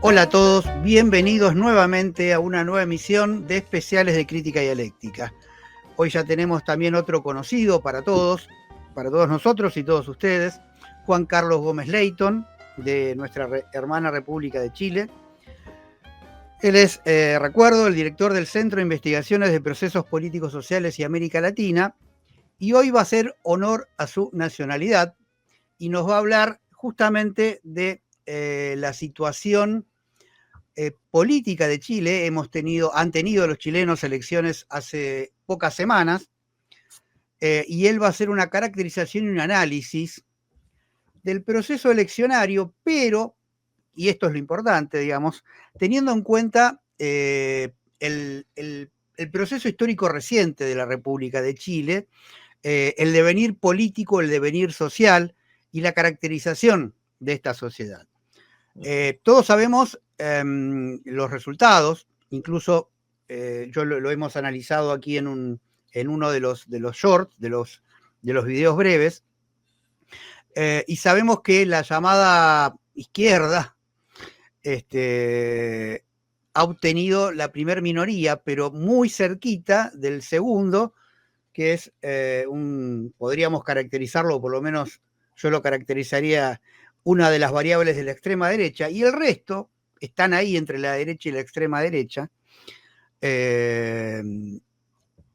Hola a todos, bienvenidos nuevamente a una nueva emisión de Especiales de Crítica Dialéctica. Hoy ya tenemos también otro conocido para todos nosotros y todos ustedes, Juan Carlos Gómez Leyton, de nuestra hermana República de Chile. Él es, recuerdo, el director del Centro de Investigaciones de Procesos Políticos Sociales y América Latina, y hoy va a hacer honor a su nacionalidad y nos va a hablar justamente de la situación política de Chile. Han tenido los chilenos elecciones hace pocas semanas, y él va a hacer una caracterización y un análisis del proceso eleccionario, pero, y esto es lo importante, digamos, teniendo en cuenta el proceso histórico reciente de la República de Chile, el devenir político, el devenir social y la caracterización de esta sociedad. Todos sabemos los resultados, incluso yo lo hemos analizado aquí en uno de los shorts, de los videos breves, y sabemos que la llamada izquierda ha obtenido la primer minoría, pero muy cerquita del segundo, que es podríamos caracterizarlo, o por lo menos yo lo caracterizaría, una de las variables de la extrema derecha, y el resto están ahí entre la derecha y la extrema derecha.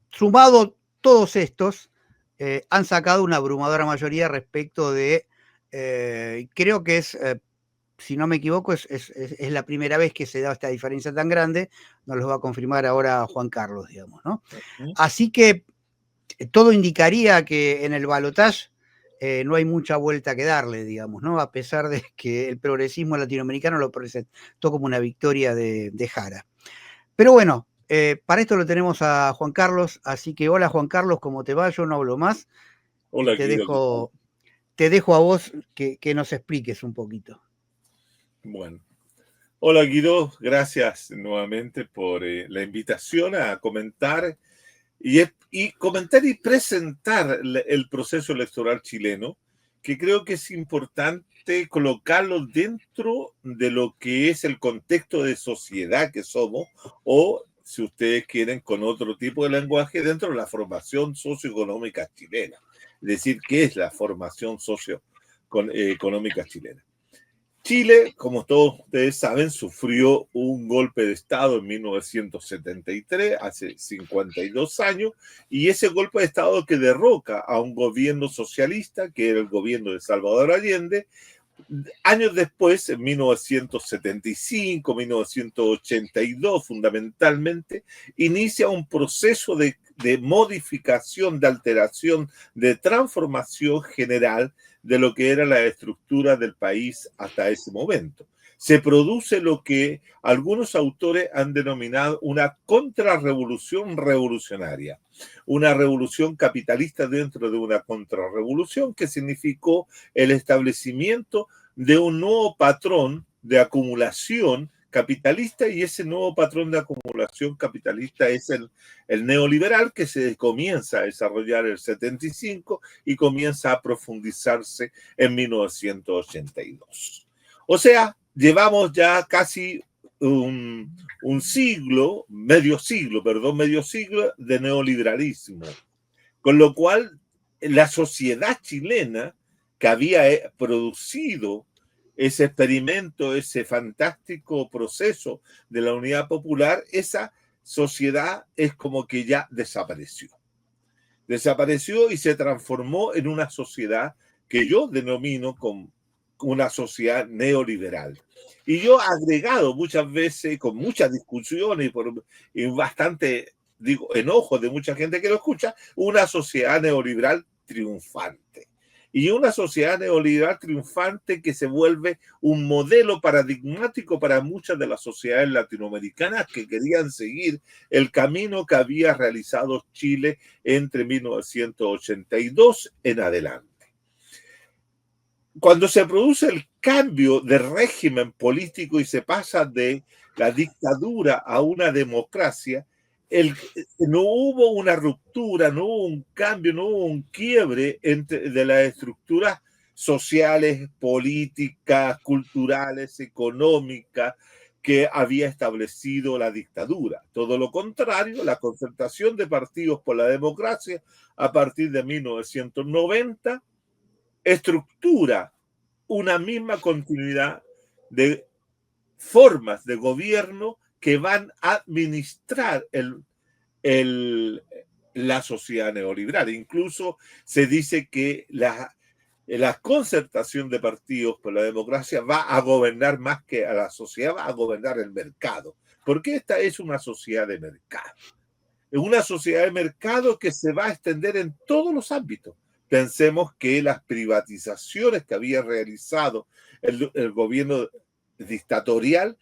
Sumado todos estos, han sacado una abrumadora mayoría respecto de, creo que es, si no me equivoco, es la primera vez que se da esta diferencia tan grande. Nos lo va a confirmar ahora Juan Carlos, digamos, ¿no? Así que todo indicaría que en el balotaje no hay mucha vuelta que darle, digamos, ¿no? A pesar de que el progresismo latinoamericano lo presentó como una victoria de Jara. Pero bueno, para esto lo tenemos a Juan Carlos, así que hola Juan Carlos, ¿cómo te va? Yo no hablo más. Hola, te dejo a vos que nos expliques un poquito. Bueno, hola Guido, gracias nuevamente por la invitación a comentar y comentar y presentar el proceso electoral chileno, que creo que es importante colocarlo dentro de lo que es el contexto de sociedad que somos, o si ustedes quieren con otro tipo de lenguaje, dentro de la formación socioeconómica chilena. Es decir, ¿qué es la formación socioeconómica chilena? Chile, como todos ustedes saben, sufrió un golpe de Estado en 1973, hace 52 años, y ese golpe de Estado que derroca a un gobierno socialista, que era el gobierno de Salvador Allende. Años después, en 1975, 1982, fundamentalmente, inicia un proceso de modificación, de alteración, de transformación general de lo que era la estructura del país hasta ese momento. Se produce lo que algunos autores han denominado una contrarrevolución revolucionaria, una revolución capitalista dentro de una contrarrevolución, que significó el establecimiento de un nuevo patrón de acumulación capitalista, y ese nuevo patrón de acumulación capitalista es el neoliberal, que se comienza a desarrollar en el 75 y comienza a profundizarse en 1982. O sea, llevamos ya casi un siglo, medio siglo de neoliberalismo, con lo cual la sociedad chilena, que había producido ese experimento, ese fantástico proceso de la unidad popular, esa sociedad es como que ya desapareció. Desapareció y se transformó en una sociedad que yo denomino como una sociedad neoliberal. Y yo he agregado muchas veces, con muchas discusiones y bastante, digo, enojo de mucha gente que lo escucha, una sociedad neoliberal triunfante. Y una sociedad neoliberal triunfante que se vuelve un modelo paradigmático para muchas de las sociedades latinoamericanas que querían seguir el camino que había realizado Chile entre 1982 en adelante. Cuando se produce el cambio de régimen político y se pasa de la dictadura a una democracia, no hubo una ruptura, no hubo un cambio, no hubo un quiebre de las estructuras sociales, políticas, culturales, económicas que había establecido la dictadura. Todo lo contrario, la concertación de partidos por la democracia a partir de 1990 estructura una misma continuidad de formas de gobierno que van a administrar la sociedad neoliberal. Incluso se dice que la concertación de partidos por la democracia va a gobernar más que a la sociedad, va a gobernar el mercado. Porque esta es una sociedad de mercado. Es una sociedad de mercado que se va a extender en todos los ámbitos. Pensemos que las privatizaciones que había realizado el gobierno dictatorial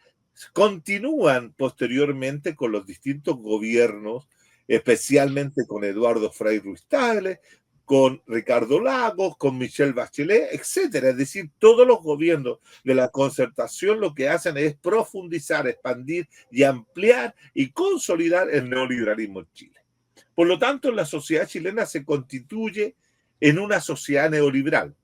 continúan posteriormente con los distintos gobiernos, especialmente con Eduardo Frei Ruiz-Tagle, con Ricardo Lagos, con Michelle Bachelet, etcétera. Es decir, todos los gobiernos de la concertación lo que hacen es profundizar, expandir y ampliar y consolidar el neoliberalismo en Chile. Por lo tanto, la sociedad chilena se constituye en una sociedad neoliberal,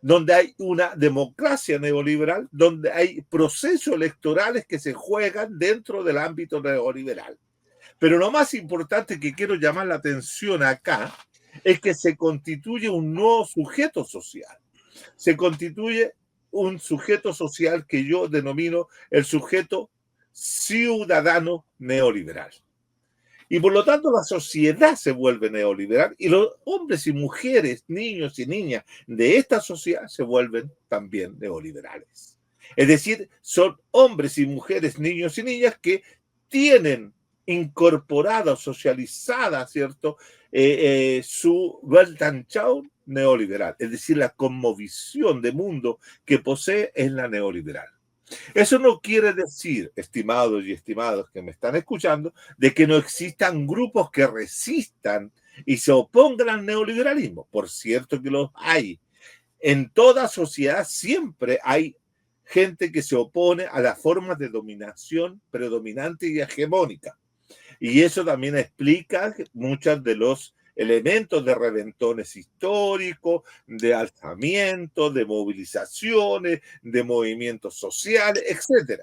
donde hay una democracia neoliberal, donde hay procesos electorales que se juegan dentro del ámbito neoliberal. Pero lo más importante que quiero llamar la atención acá es que se constituye un nuevo sujeto social. Se constituye un sujeto social que yo denomino el sujeto ciudadano neoliberal. Y por lo tanto la sociedad se vuelve neoliberal y los hombres y mujeres, niños y niñas de esta sociedad se vuelven también neoliberales. Es decir, son hombres y mujeres, niños y niñas que tienen incorporada, socializada, ¿cierto? Su Weltanschauung neoliberal, es decir, la cosmovisión de mundo que posee es la neoliberal. Eso no quiere decir, estimados y estimadas que me están escuchando, de que no existan grupos que resistan y se opongan al neoliberalismo. Por cierto que los hay. En toda sociedad siempre hay gente que se opone a las formas de dominación predominante y hegemónica. Y eso también explica muchos de los elementos de reventones históricos, de alzamientos, de movilizaciones, de movimientos sociales, etc.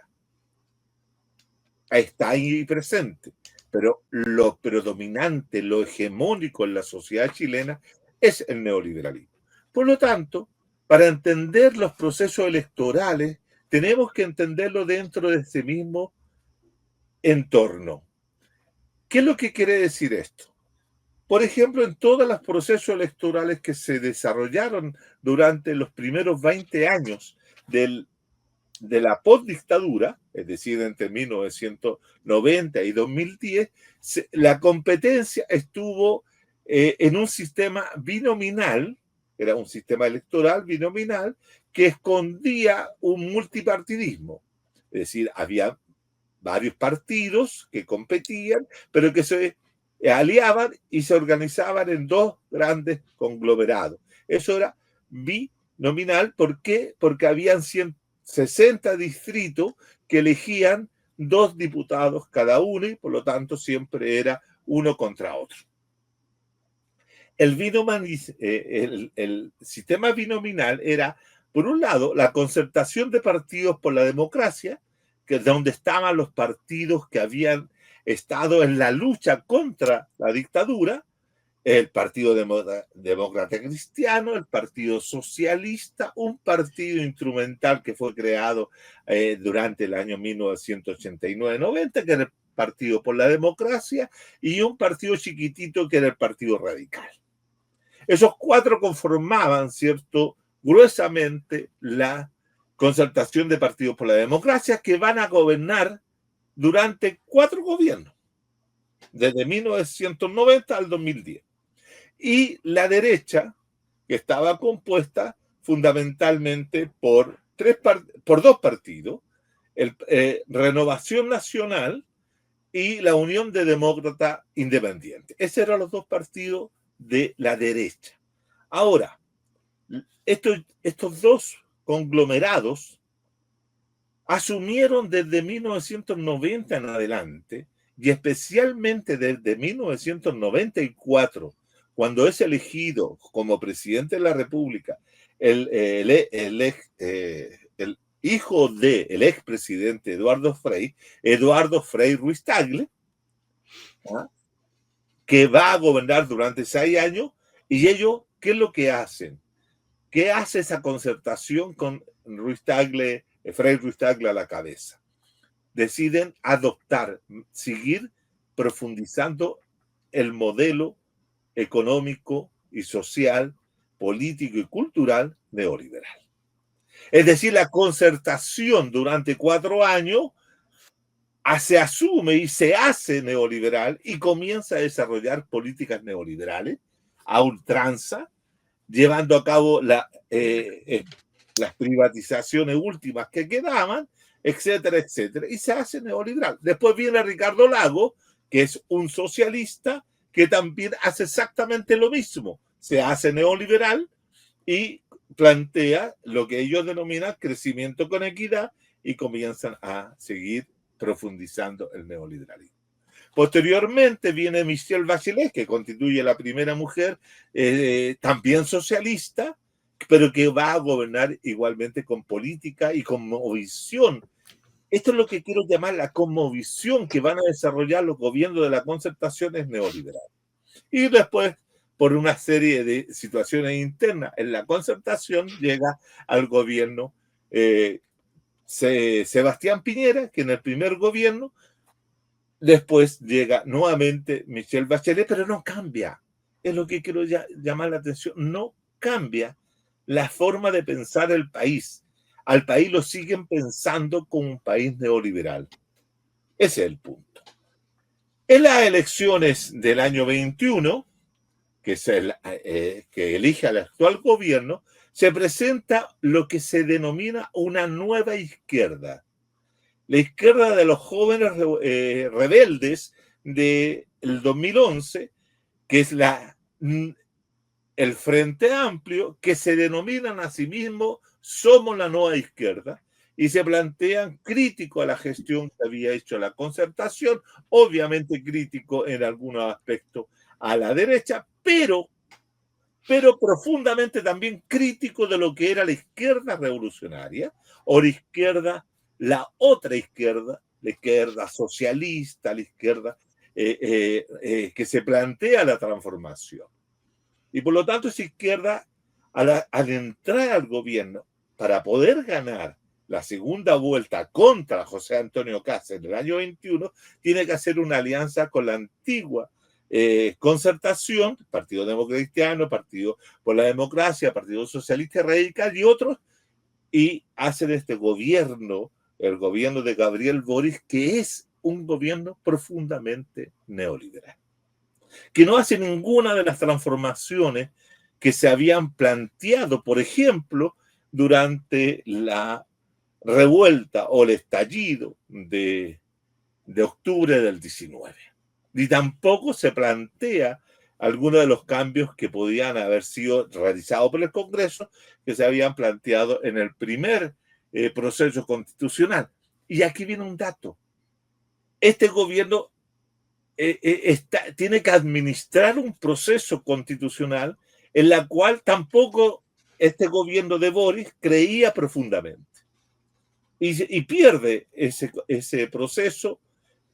Está ahí presente. Pero lo predominante, lo hegemónico en la sociedad chilena es el neoliberalismo. Por lo tanto, para entender los procesos electorales, tenemos que entenderlo dentro de ese mismo entorno. ¿Qué es lo que quiere decir esto? Por ejemplo, en todos los procesos electorales que se desarrollaron durante los primeros 20 años de la postdictadura, es decir, entre 1990 y 2010, la competencia estuvo en un sistema binominal, era un sistema electoral binominal, que escondía un multipartidismo. Es decir, había varios partidos que competían, pero que se aliaban y se organizaban en dos grandes conglomerados. Eso era binominal. ¿Por qué? Porque habían 60 distritos que elegían 2 diputados cada uno y por lo tanto siempre era uno contra otro. El sistema binominal era, por un lado, la concertación de partidos por la democracia, que es donde estaban los partidos que habían estado en la lucha contra la dictadura, el Partido Demócrata Cristiano, el Partido Socialista, un partido instrumental que fue creado durante el año 1989-90, que era el Partido por la Democracia, y un partido chiquitito que era el Partido Radical. Esos 4 conformaban, ¿cierto?, gruesamente la concertación de partidos por la democracia que van a gobernar durante 4 gobiernos, desde 1990 al 2010. Y la derecha, que estaba compuesta fundamentalmente por 2 partidos, Renovación Nacional y la Unión de Demócratas Independientes. Esos eran los 2 partidos de la derecha. Ahora, estos 2 conglomerados asumieron desde 1990 en adelante, y especialmente desde 1994, cuando es elegido como presidente de la República el hijo del expresidente Eduardo Frei Ruiz-Tagle, ¿ah?, que va a gobernar durante 6 años, y ellos, ¿qué es lo que hacen? ¿Qué hace esa concertación con Frei Ruiz-Tagle a la cabeza? Deciden adoptar, seguir profundizando el modelo económico y social, político y cultural neoliberal. Es decir, la concertación durante 4 años se asume y se hace neoliberal y comienza a desarrollar políticas neoliberales a ultranza, llevando a cabo las privatizaciones últimas que quedaban, etcétera, etcétera, y se hace neoliberal. Después viene Ricardo Lagos, que es un socialista que también hace exactamente lo mismo. Se hace neoliberal y plantea lo que ellos denominan crecimiento con equidad, y comienzan a seguir profundizando el neoliberalismo. Posteriormente viene Michelle Bachelet, que constituye la primera mujer también socialista, pero que va a gobernar igualmente con política y con visión. Esto es lo que quiero llamar la cosmovisión que van a desarrollar los gobiernos de la concertación neoliberal. Y después, por una serie de situaciones internas en la concertación, llega al gobierno Sebastián Piñera, que en el primer gobierno. Después llega nuevamente Michelle Bachelet, pero no cambia. Es lo que quiero llamar la atención. No cambia la forma de pensar el país. Al país lo siguen pensando como un país neoliberal. Ese es el punto. En las elecciones del año 21, que elige al actual gobierno, se presenta lo que se denomina una nueva izquierda. La izquierda de los jóvenes rebeldes del 2011, que es el Frente Amplio, que se denominan a sí mismos Somos la Nueva Izquierda, y se plantean crítico a la gestión que había hecho la concertación, obviamente crítico en algunos aspectos a la derecha, pero profundamente también crítico de lo que era la izquierda revolucionaria o la otra izquierda, la izquierda socialista, la izquierda que se plantea la transformación. Y por lo tanto esa izquierda, al entrar al gobierno, para poder ganar la segunda vuelta contra José Antonio Kast en el año 21, tiene que hacer una alianza con la antigua concertación, Partido Demócrata Cristiano, Partido por la Democracia, Partido Socialista Radical y otros, y hacen este gobierno, el gobierno de Gabriel Boric, que es un gobierno profundamente neoliberal, que no hace ninguna de las transformaciones que se habían planteado, por ejemplo, durante la revuelta o el estallido de octubre del 19. Ni tampoco se plantea algunos de los cambios que podían haber sido realizados por el Congreso, que se habían planteado en el primer proceso constitucional. Y aquí viene un dato. Este gobierno tiene que administrar un proceso constitucional en la cual tampoco este gobierno de Boric creía profundamente. Y pierde ese proceso,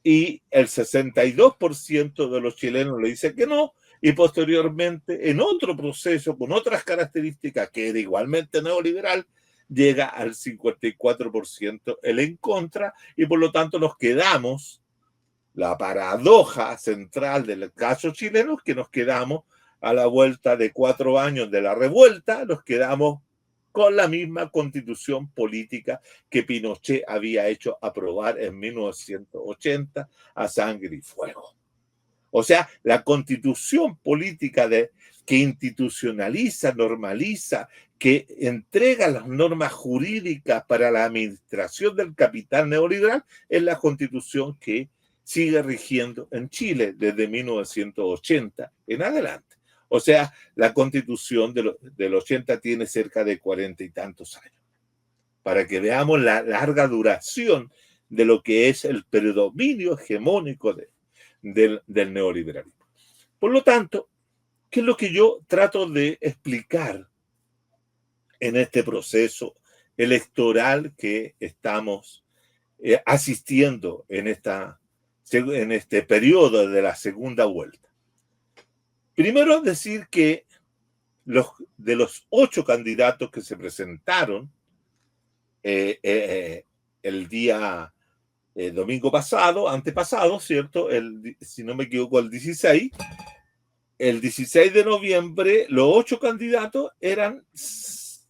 y el 62% de los chilenos le dice que no, y posteriormente, en otro proceso con otras características que era igualmente neoliberal, llega al 54% el en contra, y por lo tanto nos quedamos, la paradoja central del caso chileno, que nos quedamos a la vuelta de 4 años de la revuelta, nos quedamos con la misma constitución política que Pinochet había hecho aprobar en 1980 a sangre y fuego. O sea, la constitución política que institucionaliza, normaliza, que entrega las normas jurídicas para la administración del capital neoliberal, es la constitución que sigue rigiendo en Chile desde 1980 en adelante. O sea, la constitución del 80 tiene cerca de 40 y tantos años. Para que veamos la larga duración de lo que es el predominio hegemónico del neoliberalismo. Por lo tanto, ¿qué es lo que yo trato de explicar en este proceso electoral que estamos asistiendo en este periodo de la segunda vuelta. Primero decir que de los 8 candidatos que se presentaron el día domingo pasado, antepasado, ¿cierto? Si no me equivoco, el 16 de noviembre, los 8 candidatos 6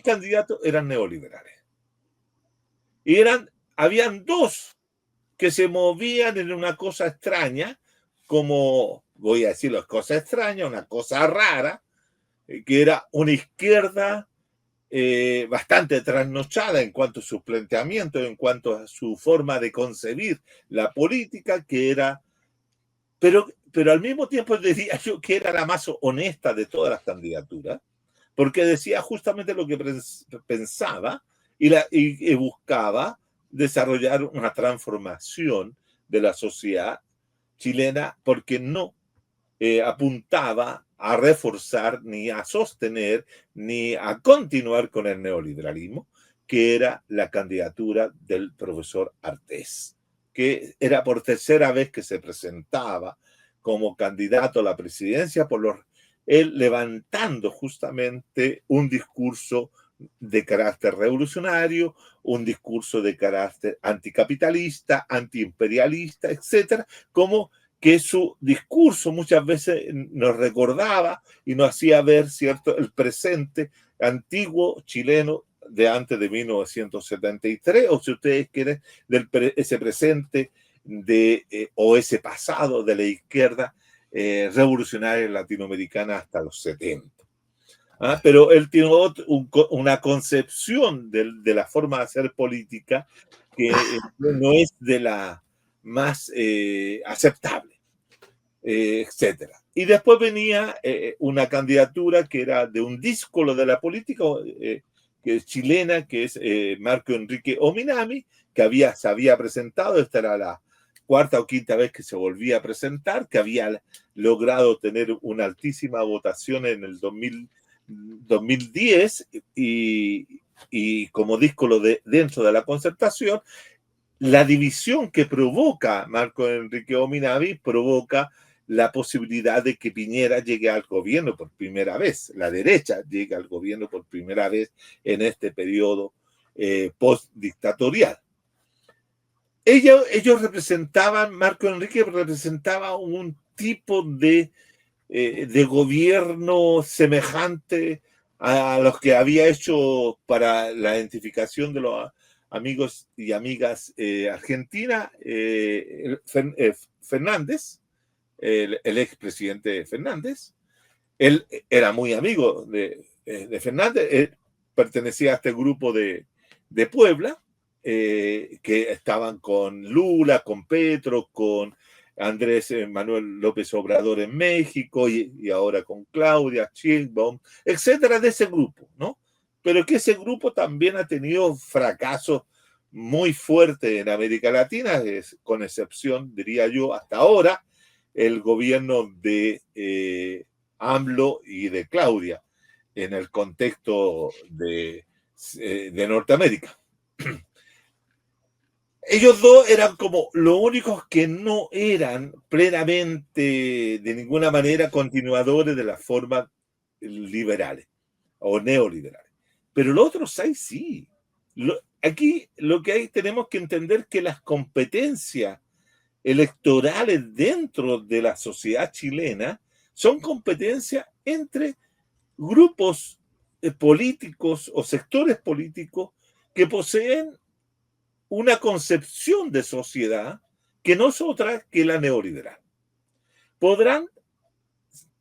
candidatos eran neoliberales. Y habían 2 que se movían en una cosa extraña, como, voy a decirlo, cosa extraña, una cosa rara, que era una izquierda bastante trasnochada en cuanto a sus planteamientos, en cuanto a su forma de concebir la política, pero al mismo tiempo diría yo que era la más honesta de todas las candidaturas, porque decía justamente lo que pensaba y buscaba desarrollar una transformación de la sociedad chilena, porque no apuntaba a reforzar, ni a sostener, ni a continuar con el neoliberalismo, que era la candidatura del profesor Artés, que era por tercera vez que se presentaba como candidato a la presidencia, él levantando justamente un discurso de carácter revolucionario, un discurso de carácter anticapitalista, antiimperialista, etcétera, como que su discurso muchas veces nos recordaba y nos hacía ver, ¿cierto?, el presente antiguo chileno de antes de 1973, o si ustedes quieren, ese presente o ese pasado de la izquierda revolucionaria latinoamericana hasta los 70. Pero él tiene una concepción de la forma de hacer política que no es de la más aceptable, etcétera. Y después venía una candidatura que era de un díscolo de la política que es chilena, que es Marco Enrique Ominami, que se había presentado. Esta era la 4ª o 5ª vez que se volvía a presentar, que había logrado tener una altísima votación en el 2010 y como díscolo dentro de la Concertación. La división que provoca Marco Enrique Ominami provoca la posibilidad de que Piñera llegue al gobierno por primera vez, la derecha llegue al gobierno por primera vez en este periodo postdictatorial. Ellos Marco Enrique representaba un tipo de gobierno semejante a los que había hecho para la identificación de los amigos y amigas Argentina, Fernández, el expresidente Fernández. Él era muy amigo de Fernández, él pertenecía a este grupo de Puebla, que estaban con Lula, con Petro, con Andrés Manuel López Obrador en México y ahora con Claudia Sheinbaum, etcétera, de ese grupo, ¿no? Pero que ese grupo también ha tenido fracasos muy fuertes en América Latina, con excepción, diría yo, hasta ahora, el gobierno de AMLO y de Claudia en el contexto de Norteamérica. Ellos 2 eran como los únicos que no eran plenamente, de ninguna manera, continuadores de las formas liberales o neoliberales. Pero los otros 6 sí. Aquí lo que tenemos que entender que las competencias electorales dentro de la sociedad chilena son competencias entre grupos políticos o sectores políticos que poseen una concepción de sociedad que no es otra que la neoliberal. Podrán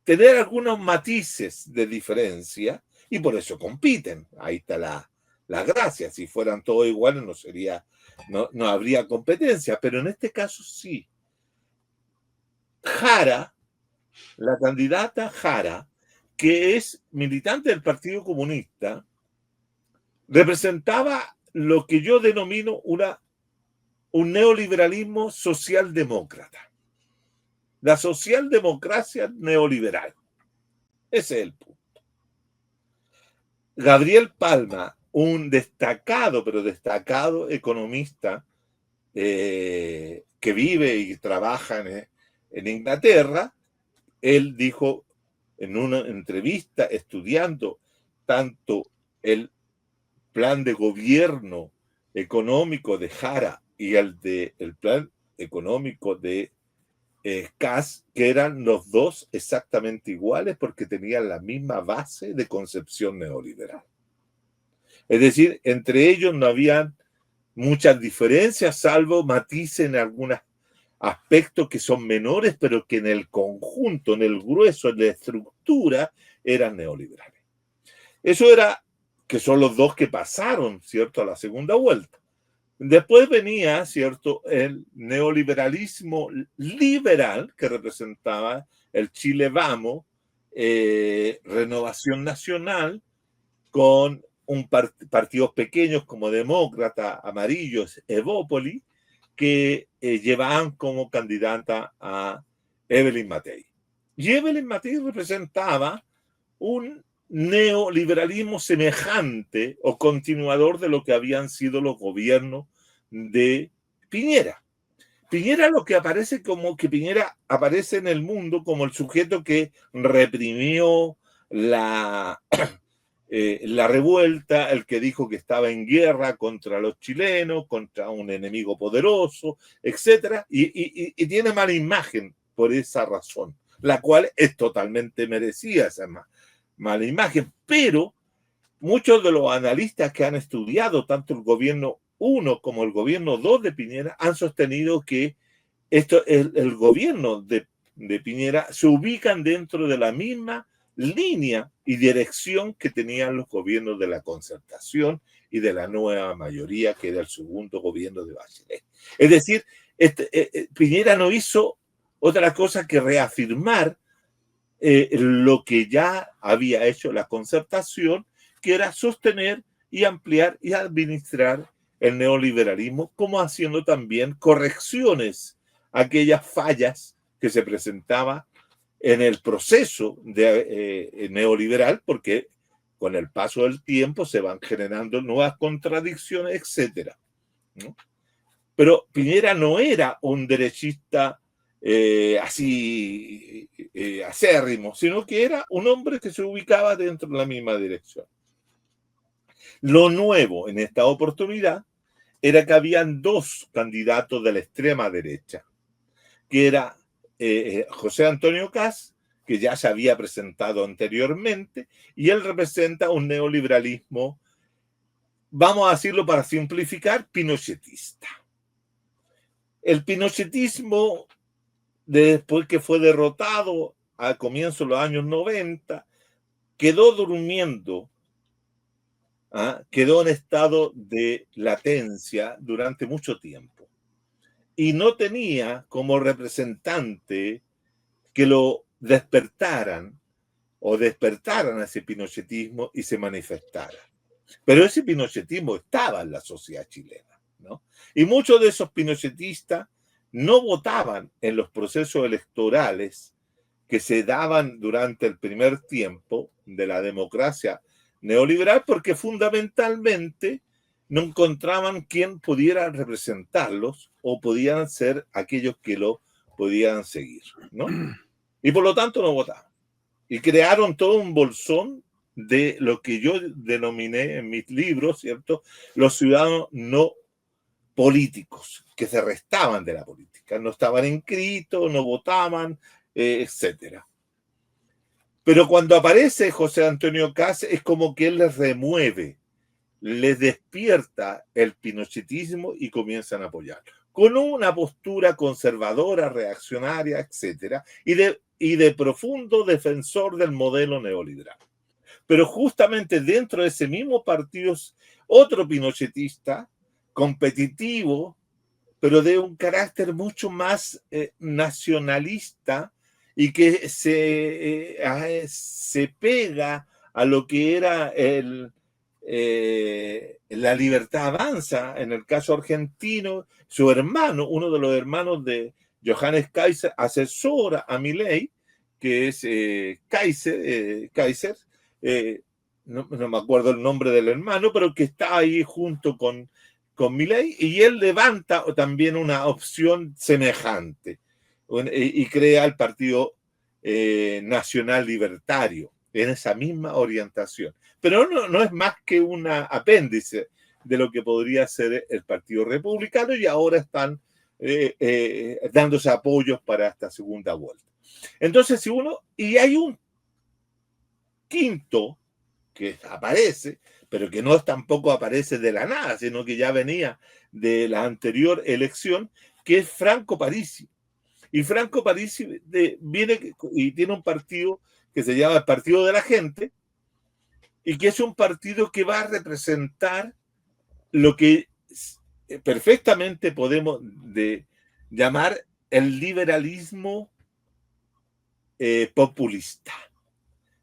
tener algunos matices de diferencia y por eso compiten. Ahí está la gracia. Si fueran todos iguales no habría competencia, pero en este caso sí. Jara, la candidata Jara, que es militante del Partido Comunista, representaba lo que yo denomino un neoliberalismo socialdemócrata. La socialdemocracia neoliberal. Ese es el punto. Gabriel Palma, un destacado, pero destacado economista que vive y trabaja en Inglaterra, él dijo en una entrevista, estudiando tanto el plan de gobierno económico de Jara y el plan económico de Kass, que eran los dos exactamente iguales porque tenían la misma base de concepción neoliberal. Es decir, entre ellos no había muchas diferencias, salvo matices en algunos aspectos que son menores, pero que en el conjunto, en el grueso, en la estructura, eran neoliberales. Eso era, que son los dos que pasaron, ¿cierto?, a la segunda vuelta. Después venía, ¿cierto?, el neoliberalismo liberal, que representaba el Chile Vamos, Renovación Nacional, con partidos pequeños como Demócrata, Amarillos, Evópoli, que llevaban como candidata a Evelyn Matei. Y Evelyn Matei representaba un neoliberalismo semejante o continuador de lo que habían sido los gobiernos de Piñera. Piñera lo que aparece como que Piñera aparece en el mundo como el sujeto que reprimió la revuelta, el que dijo que estaba en guerra contra los chilenos, contra un enemigo poderoso, etc. Y tiene mala imagen por esa razón, la cual es totalmente merecida esa mala imagen. Pero muchos de los analistas que han estudiado tanto el gobierno 1 como el gobierno 2 de Piñera han sostenido que el gobierno de Piñera se ubican dentro de la misma línea y dirección que tenían los gobiernos de la Concertación y de la nueva mayoría, que era el segundo gobierno de Bachelet. Es decir, Piñera no hizo otra cosa que reafirmar lo que ya había hecho la Concertación, que era sostener y ampliar y administrar el neoliberalismo, como haciendo también correcciones a aquellas fallas que se presentaban en el proceso neoliberal, porque con el paso del tiempo se van generando nuevas contradicciones, etc. ¿no? Pero Piñera no era un derechista así acérrimo, sino que era un hombre que se ubicaba dentro de la misma dirección. Lo nuevo en esta oportunidad era que habían dos candidatos de la extrema derecha, que era José Antonio Kass, que ya se había presentado anteriormente, y él representa un neoliberalismo, vamos a decirlo para simplificar, pinochetista. El pinochetismo, después que fue derrotado a comienzos de los años 90, quedó durmiendo, quedó en estado de latencia durante mucho tiempo. Y no tenía como representante que lo despertaran a ese pinochetismo y se manifestara. Pero ese pinochetismo estaba en la sociedad chilena, ¿no? Y muchos de esos pinochetistas no votaban en los procesos electorales que se daban durante el primer tiempo de la democracia neoliberal, porque fundamentalmente no encontraban quién pudiera representarlos o podían ser aquellos que lo podían seguir, ¿no? Y por lo tanto no votaban. Y crearon todo un bolsón de lo que yo denominé en mis libros, ¿cierto?, los ciudadanos no políticos, que se restaban de la política, no estaban inscritos, no votaban, etc. Pero cuando aparece José Antonio Kass, es como que él les remueve, les despierta el pinochetismo y comienzan a apoyarlo, con una postura conservadora, reaccionaria, etc., y de profundo defensor del modelo neoliberal. Pero justamente dentro de ese mismo partido, otro pinochetista, competitivo, pero de un carácter mucho más nacionalista y que se pega a lo que era la libertad avanza, en el caso argentino, su hermano, uno de los hermanos de Johannes Kaiser, asesora a Milei, que es Kaiser, no me acuerdo el nombre del hermano, pero que está ahí junto con Milei, y él levanta también una opción semejante y crea el Partido Nacional Libertario en esa misma orientación. Pero no es más que un apéndice de lo que podría ser el Partido Republicano, y ahora están dándose apoyos para esta segunda vuelta. Entonces, y hay un quinto que aparece, pero que no tampoco aparece de la nada, sino que ya venía de la anterior elección, que es Franco Parisi. Y Franco Parisi viene y tiene un partido que se llama el Partido de la Gente, y que es un partido que va a representar lo que perfectamente podemos llamar el liberalismo populista.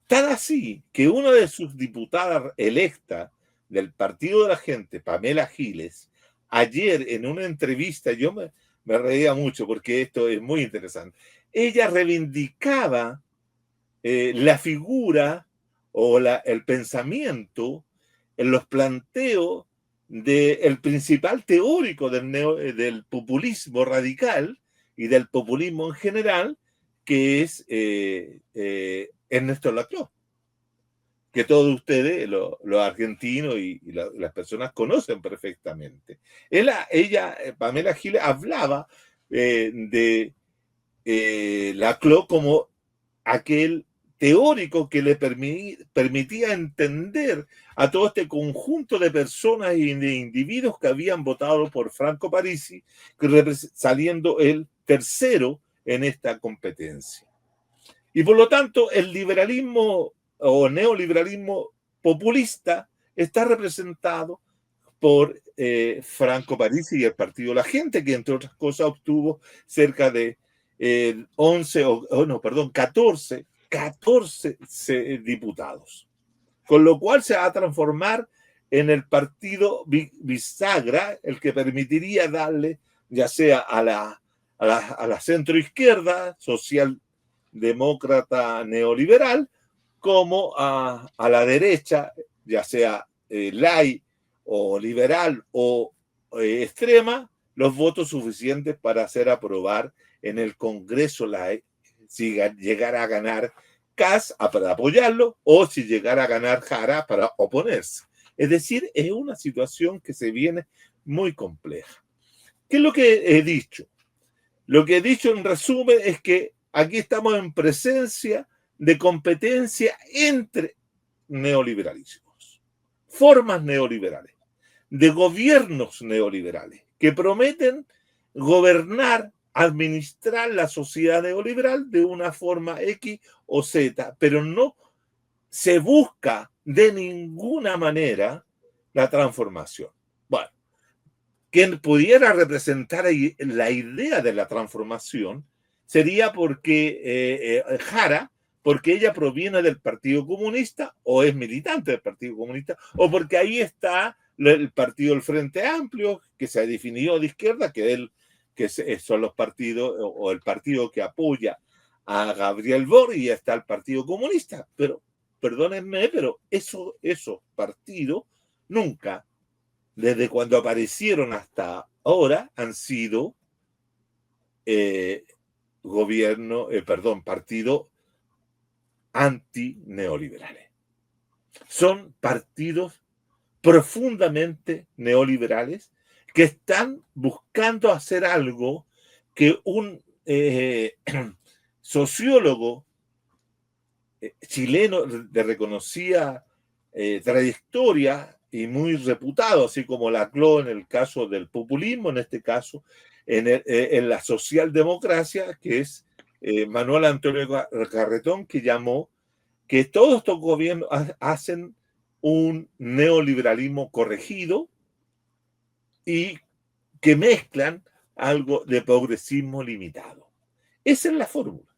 Tan así que una de sus diputadas electas del Partido de la Gente, Pamela Giles, ayer en una entrevista, yo me reía mucho porque esto es muy interesante, ella reivindicaba la figura o el pensamiento en los planteos del principal teórico del populismo radical y del populismo en general, que es Ernesto Laclau, que todos ustedes, los argentinos y las personas conocen perfectamente. Ella, Pamela Giles, hablaba de Laclau como aquel teórico que le permitía entender a todo este conjunto de personas y de individuos que habían votado por Franco Parisi, saliendo el tercero en esta competencia. Y por lo tanto, el liberalismo o neoliberalismo populista está representado por Franco Parisi y el Partido de la Gente, que entre otras cosas obtuvo cerca de 14 diputados. Con lo cual se va a transformar en el partido bisagra, el que permitiría darle, ya sea a la centroizquierda, socialdemócrata neoliberal, como a la derecha, ya sea laica o liberal o extrema, los votos suficientes para hacer aprobar en el Congreso si llegara a ganar Kast para apoyarlo, o si llegara a ganar Jara para oponerse. Es decir, es una situación que se viene muy compleja. ¿Qué es lo que he dicho? Lo que he dicho en resumen es que aquí estamos en presencia de competencia entre neoliberalismos, formas neoliberales, de gobiernos neoliberales que prometen gobernar, administrar la sociedad neoliberal de una forma X o Z, pero no se busca de ninguna manera la transformación. Bueno, quien pudiera representar la idea de la transformación sería Jara, porque ella proviene del Partido Comunista o es militante del Partido Comunista, o porque ahí está el partido del Frente Amplio, que se ha definido de izquierda, que son los partidos, o el partido que apoya a Gabriel Boric, y está el Partido Comunista. Pero, perdónenme, pero esos partidos nunca, desde cuando aparecieron hasta ahora, han sido partidos antineoliberales. Son partidos profundamente neoliberales que están buscando hacer algo que un sociólogo chileno de reconocida trayectoria y muy reputado, así como Laclau en el caso del populismo, en este caso en la socialdemocracia, que es Manuel Antonio Carretón, que llamó que todos estos gobiernos hacen un neoliberalismo corregido y que mezclan algo de progresismo limitado. Esa es la fórmula.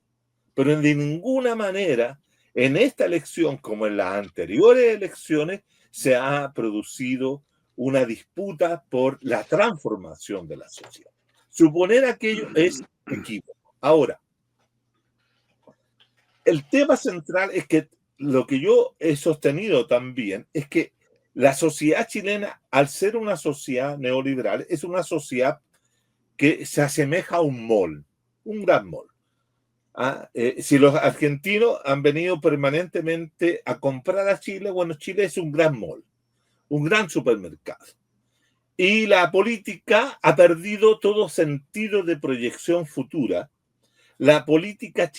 Pero de ninguna manera en esta elección, como en las anteriores elecciones, se ha producido una disputa por la transformación de la sociedad. Suponer aquello es equívoco. Ahora, el tema central es que lo que yo he sostenido también es que la sociedad chilena, al ser una sociedad neoliberal, es una sociedad que se asemeja a un mall, un gran mall. Si los argentinos han venido permanentemente a comprar a Chile, bueno, Chile es un gran mall, un gran supermercado. Y la política ha perdido todo sentido de proyección futura. La política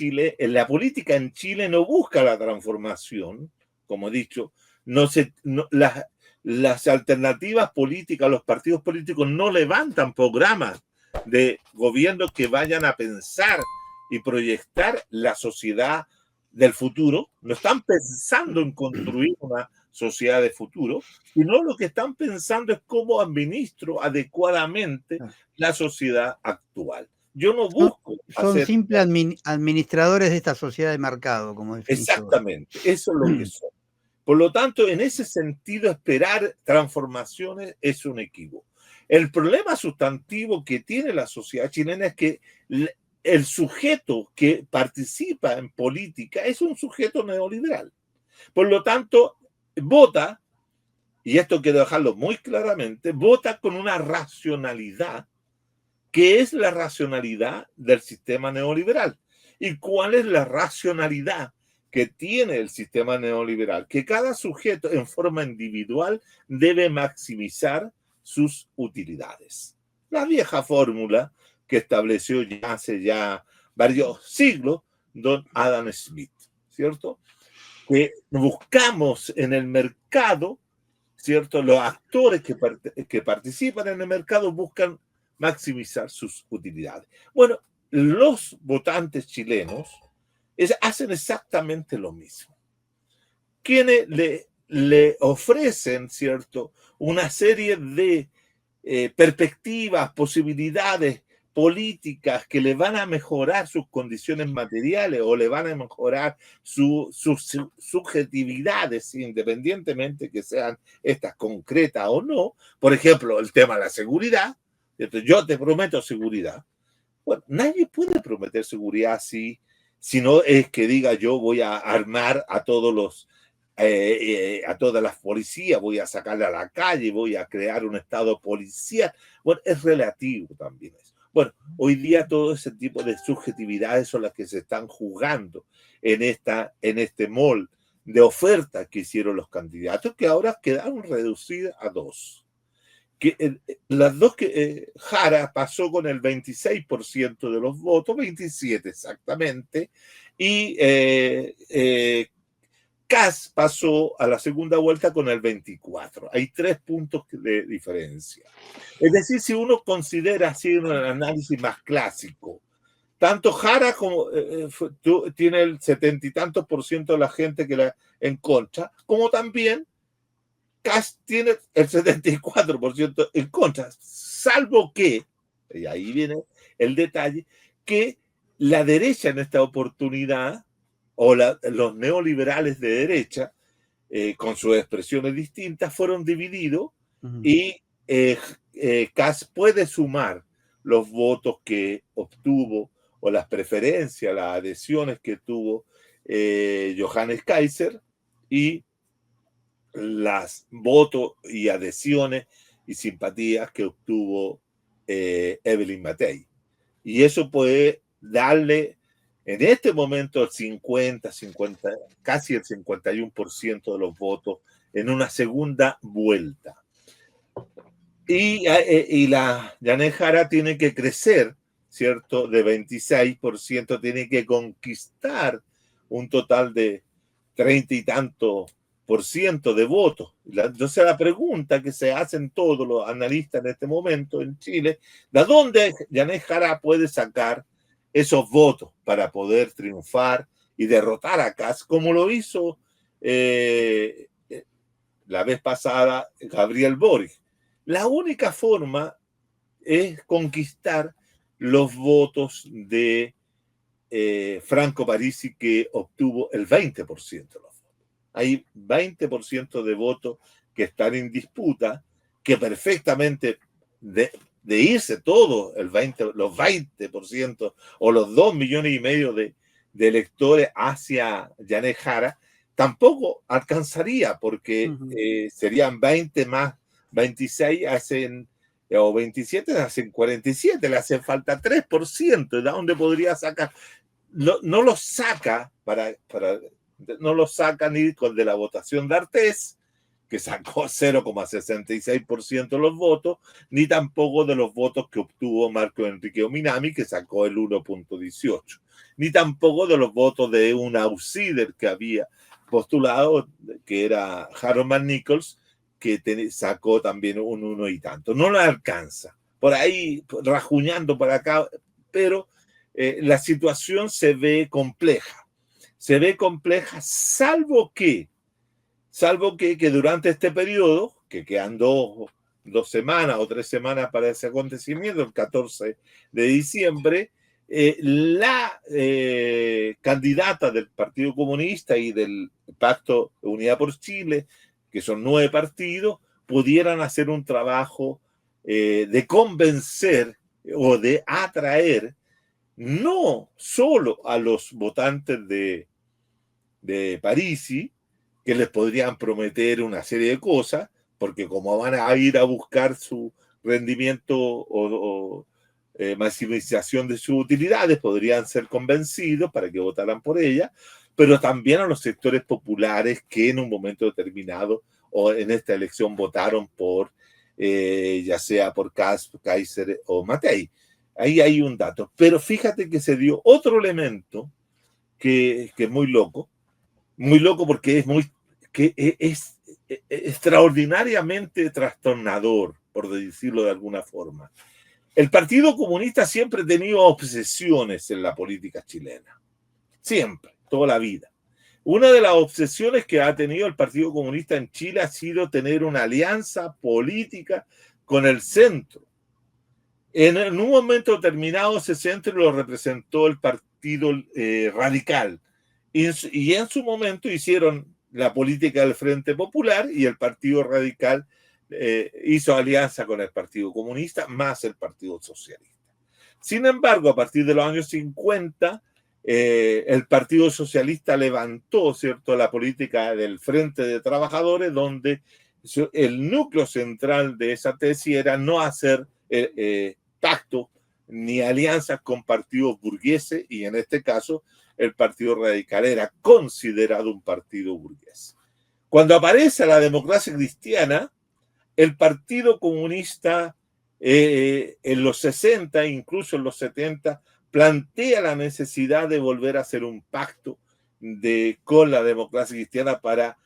en Chile no busca la transformación, como he dicho, las alternativas políticas, los partidos políticos no levantan programas de gobierno que vayan a pensar y proyectar la sociedad del futuro. No están pensando en construir una sociedad de futuro, sino lo que están pensando es cómo administro adecuadamente la sociedad actual. Yo no busco son simples administradores de esta sociedad de mercado, como definís. Exactamente, eso es lo que son. Por lo tanto, en ese sentido, esperar transformaciones es un equívoco. El problema sustantivo que tiene la sociedad chilena es que el sujeto que participa en política es un sujeto neoliberal. Por lo tanto, vota, y esto quiero dejarlo muy claramente, vota con una racionalidad que es la racionalidad del sistema neoliberal. ¿Y cuál es la racionalidad que tiene el sistema neoliberal? Que cada sujeto en forma individual debe maximizar sus utilidades. La vieja fórmula que estableció ya hace ya varios siglos don Adam Smith, ¿cierto? Que buscamos en el mercado, ¿cierto? Los actores que participan en el mercado buscan maximizar sus utilidades. Bueno, los votantes chilenos hacen exactamente lo mismo. Quienes le ofrecen, ¿cierto?, una serie de perspectivas, posibilidades políticas que le van a mejorar sus condiciones materiales o le van a mejorar sus subjetividades, independientemente que sean estas concretas o no. Por ejemplo, el tema de la seguridad. Yo te prometo seguridad. Bueno, nadie puede prometer seguridad si no es que diga yo voy a armar a todas las policías, voy a sacarle a la calle, voy a crear un estado policial. Bueno, es relativo también eso. Bueno, hoy día todo ese tipo de subjetividades son las que se están jugando en este mall de ofertas que hicieron los candidatos, que ahora quedaron reducidas a dos. Las dos que Jara pasó con el 26% de los votos, 27 exactamente, y Kast pasó a la segunda vuelta con el 24%. Hay 3 puntos de diferencia. Es decir, si uno considera así un análisis más clásico, tanto Jara como tiene el 70 y tantos % de la gente que la en contra, como también Kast tiene el 74% en contra, salvo que, y ahí viene el detalle, que la derecha en esta oportunidad, o los neoliberales de derecha, con sus expresiones distintas, fueron divididos y Kast puede sumar los votos que obtuvo o las preferencias, las adhesiones que tuvo Johannes Kaiser y las votos y adhesiones y simpatías que obtuvo Evelyn Matei. Y eso puede darle en este momento el 50, casi el 51% de los votos en una segunda vuelta. Y la Janez Jara tiene que crecer, ¿cierto? De 26%, tiene que conquistar un total de 30 y tantos % de votos. Entonces la pregunta que se hacen todos los analistas en este momento en Chile, ¿de dónde Janez Jara puede sacar esos votos para poder triunfar y derrotar a Kast, como lo hizo la vez pasada Gabriel Boric? La única forma es conquistar los votos de Franco Parisi, que obtuvo el 20% de los votos. Hay 20% de votos que están en disputa, que perfectamente de irse todo los 20% o los 2,5 millones de electores hacia Janez Jara, tampoco alcanzaría, porque Ujú. serían 20 más 26, hacen, o 27, hacen 47, le hace falta 3%, ¿de dónde podría sacar? No, no lo saca no lo saca ni con de la votación de Artés, que sacó 0,66% de los votos, ni tampoco de los votos que obtuvo Marco Enrique Ominami, que sacó el 1,18%, ni tampoco de los votos de un outsider que había postulado, que era Harold McNichols, que sacó también un 1 y tanto. No lo alcanza. Por ahí, rajuñando por acá, pero la situación se ve compleja. Se ve compleja, salvo que durante este periodo, que quedan 2 semanas o 3 semanas para ese acontecimiento, el 14 de diciembre, la candidata del Partido Comunista y del Pacto Unidad por Chile, que son 9 partidos, pudieran hacer un trabajo de convencer o de atraer no solo a los votantes de Parisi, que les podrían prometer una serie de cosas, porque como van a ir a buscar su rendimiento o maximización de sus utilidades, podrían ser convencidos para que votaran por ella, pero también a los sectores populares que en un momento determinado o en esta elección votaron por, ya sea por Kaiser o Matei. Ahí hay un dato. Pero fíjate que se dio otro elemento que es muy loco porque es extraordinariamente trastornador, por decirlo de alguna forma. El Partido Comunista siempre ha tenido obsesiones en la política chilena. Siempre, toda la vida. Una de las obsesiones que ha tenido el Partido Comunista en Chile ha sido tener una alianza política con el centro. En un momento determinado, ese centro lo representó el Partido Radical. Y en su momento hicieron la política del Frente Popular y el Partido Radical hizo alianza con el Partido Comunista más el Partido Socialista. Sin embargo, a partir de los años 50, el Partido Socialista levantó, ¿cierto?, la política del Frente de Trabajadores, donde el núcleo central de esa tesis era no hacer pacto ni alianzas con partidos burgueses, y en este caso el Partido Radical era considerado un partido burgués. Cuando aparece la democracia cristiana, el Partido Comunista en los 60, incluso en los 70, plantea la necesidad de volver a hacer un pacto con la democracia cristiana para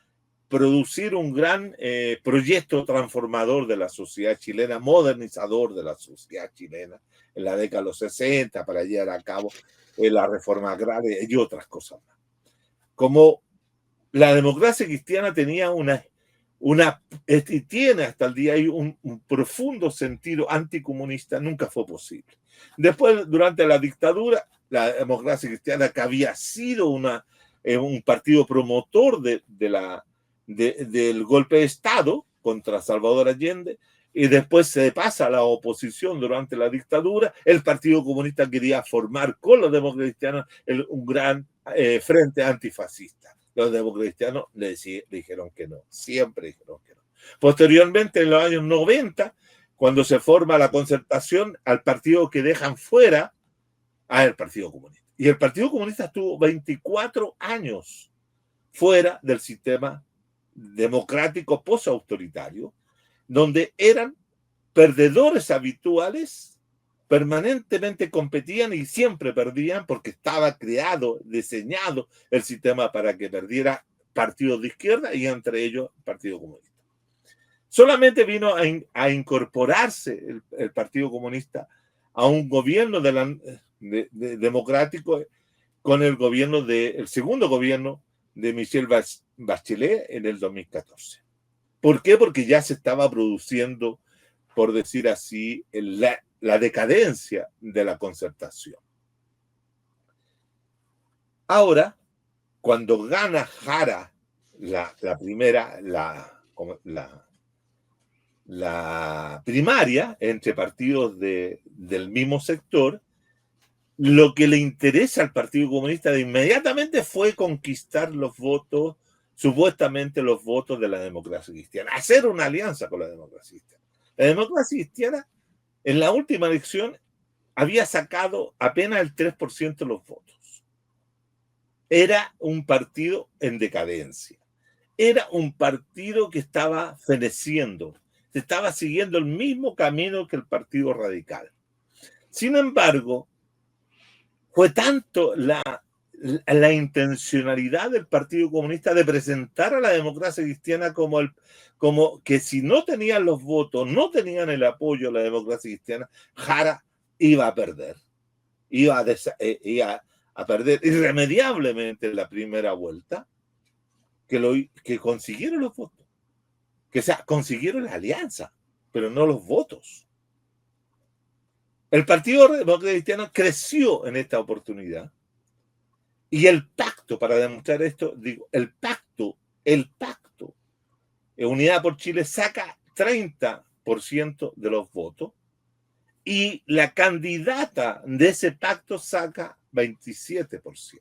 producir un gran proyecto transformador de la sociedad chilena, modernizador de la sociedad chilena en la década de los 60, para llevar a cabo la reforma agraria y otras cosas más. Como la democracia cristiana tenía tiene hasta el día de hoy un profundo sentido anticomunista, nunca fue posible. Después, durante la dictadura, la democracia cristiana, que había sido un partido promotor del golpe de Estado contra Salvador Allende, y después se pasa a la oposición durante la dictadura, el Partido Comunista quería formar con los demócratas cristianos un gran frente antifascista. Los demócratas cristianos le dijeron que no, siempre dijeron que no. Posteriormente, en los años 90, cuando se forma la concertación, al partido que dejan fuera, el Partido Comunista. Y el Partido Comunista estuvo 24 años fuera del sistema democrático postautoritario, donde eran perdedores habituales, permanentemente competían y siempre perdían porque estaba creado, diseñado el sistema para que perdiera partidos de izquierda y entre ellos el Partido Comunista. Solamente vino a incorporarse el Partido Comunista a un gobierno democrático con el gobierno el segundo gobierno de Michelle Bachelet en el 2014. ¿Por qué? Porque ya se estaba produciendo, por decir así, la decadencia de la concertación. Ahora, cuando gana Jara la primaria entre partidos del mismo sector, lo que le interesa al Partido Comunista de inmediatamente fue conquistar los votos supuestamente los votos de la democracia cristiana, hacer una alianza con la democracia cristiana. La democracia cristiana en la última elección había sacado apenas el 3% de los votos. Era un partido en decadencia. Era un partido que estaba feneciendo, estaba siguiendo el mismo camino que el Partido Radical. Sin embargo, fue tanto la intencionalidad del Partido Comunista de presentar a la democracia cristiana como que si no tenían los votos, no tenían el apoyo de la democracia cristiana, Jara iba a perder. Iba a perder irremediablemente en la primera vuelta, que consiguieron los votos. Consiguieron la alianza, pero no los votos. El Partido Demócrata Cristiano creció en esta oportunidad. Y el pacto, para demostrar esto, digo, el pacto, Unidad por Chile saca 30% de los votos y la candidata de ese pacto saca 27%.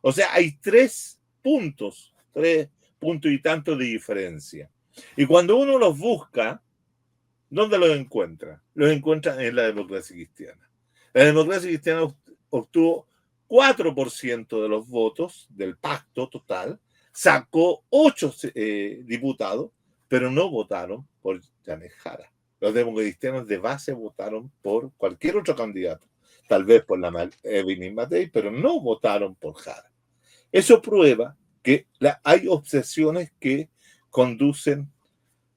O sea, hay 3 puntos y tanto de diferencia. Y cuando uno los busca, ¿dónde los encuentra? Los encuentra en la democracia cristiana. La democracia cristiana obtuvo 4% de los votos del pacto total, sacó 8 diputados, pero no votaron por Janet Jara. Los democratas de base votaron por cualquier otro candidato, tal vez por la Evelyn Matei, pero no votaron por Jara. Eso prueba que hay obsesiones que conducen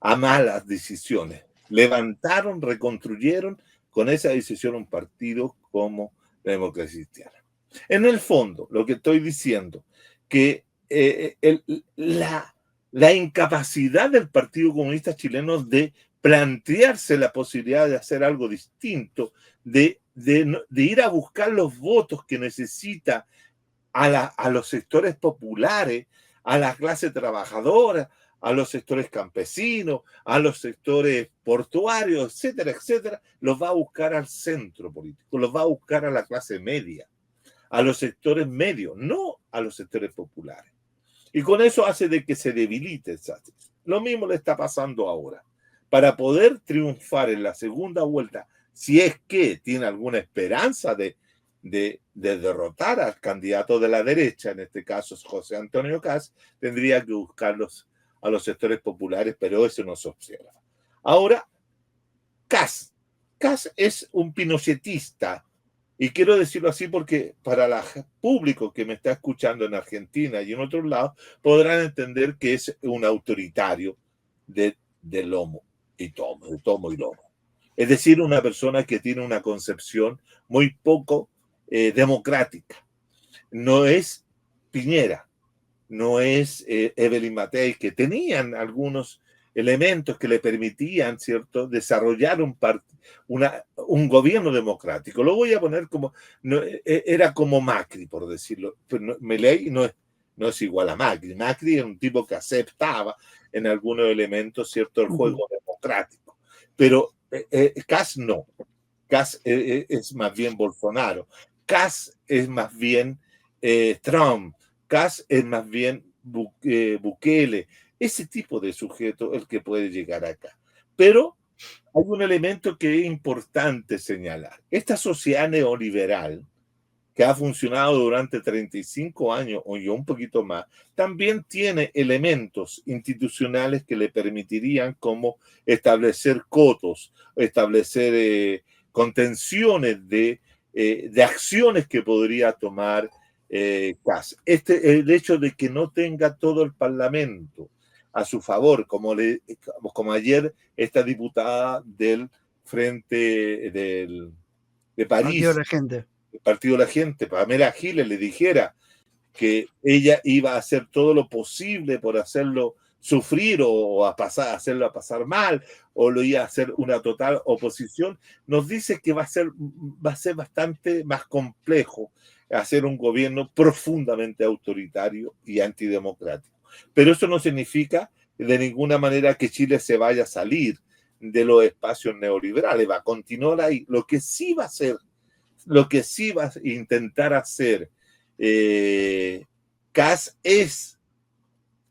a malas decisiones. Levantaron, reconstruyeron con esa decisión un partido como la democracia cristiana. En el fondo, lo que estoy diciendo, que la incapacidad del Partido Comunista Chileno de plantearse la posibilidad de hacer algo distinto, de ir a buscar los votos que necesita a los sectores populares, a la clase trabajadora, a los sectores campesinos, a los sectores portuarios, etcétera, etcétera, los va a buscar al centro político, los va a buscar a la clase media, a los sectores medios, no a los sectores populares. Y con eso hace de que se debilite el SACH. Lo mismo le está pasando ahora. Para poder triunfar en la segunda vuelta, si es que tiene alguna esperanza de derrotar al candidato de la derecha, en este caso es José Antonio Kast, tendría que buscarlos a los sectores populares, pero eso no se observa. Ahora, Kast es un pinochetista, y quiero decirlo así porque para el público que me está escuchando en Argentina y en otros lados, podrán entender que es un autoritario de lomo y tomo, de tomo y lomo. Es decir, una persona que tiene una concepción muy poco democrática. No es Piñera, no es Evelyn Matei, que tenían algunos elementos que le permitían, ¿cierto?, desarrollar un gobierno democrático. Lo voy a poner como, era como Macri, por decirlo. Pero Milei no es igual a Macri. Macri era un tipo que aceptaba en algunos elementos, ¿cierto?, el juego democrático. Pero Kast no. Kast es más bien Bolsonaro. Kast es más bien Trump. Kast es más bien Bukele. Ese tipo de sujeto el que puede llegar acá. Pero hay un elemento que es importante señalar. Esta sociedad neoliberal, que ha funcionado durante 35 años o un poquito más, también tiene elementos institucionales que le permitirían como establecer cotos, establecer contenciones de acciones que podría tomar Kast. El hecho de que no tenga todo el Parlamento a su favor, como ayer esta diputada del Frente de París, Partido de la Gente, el Partido de la Gente, Pamela Giles, le dijera que ella iba a hacer todo lo posible por hacerlo sufrir o hacerlo a pasar mal, o lo iba a hacer una total oposición, nos dice que va a ser bastante más complejo hacer un gobierno profundamente autoritario y antidemocrático. Pero eso no significa de ninguna manera que Chile se vaya a salir de los espacios neoliberales, va a continuar ahí. Lo que sí va a intentar hacer Kast es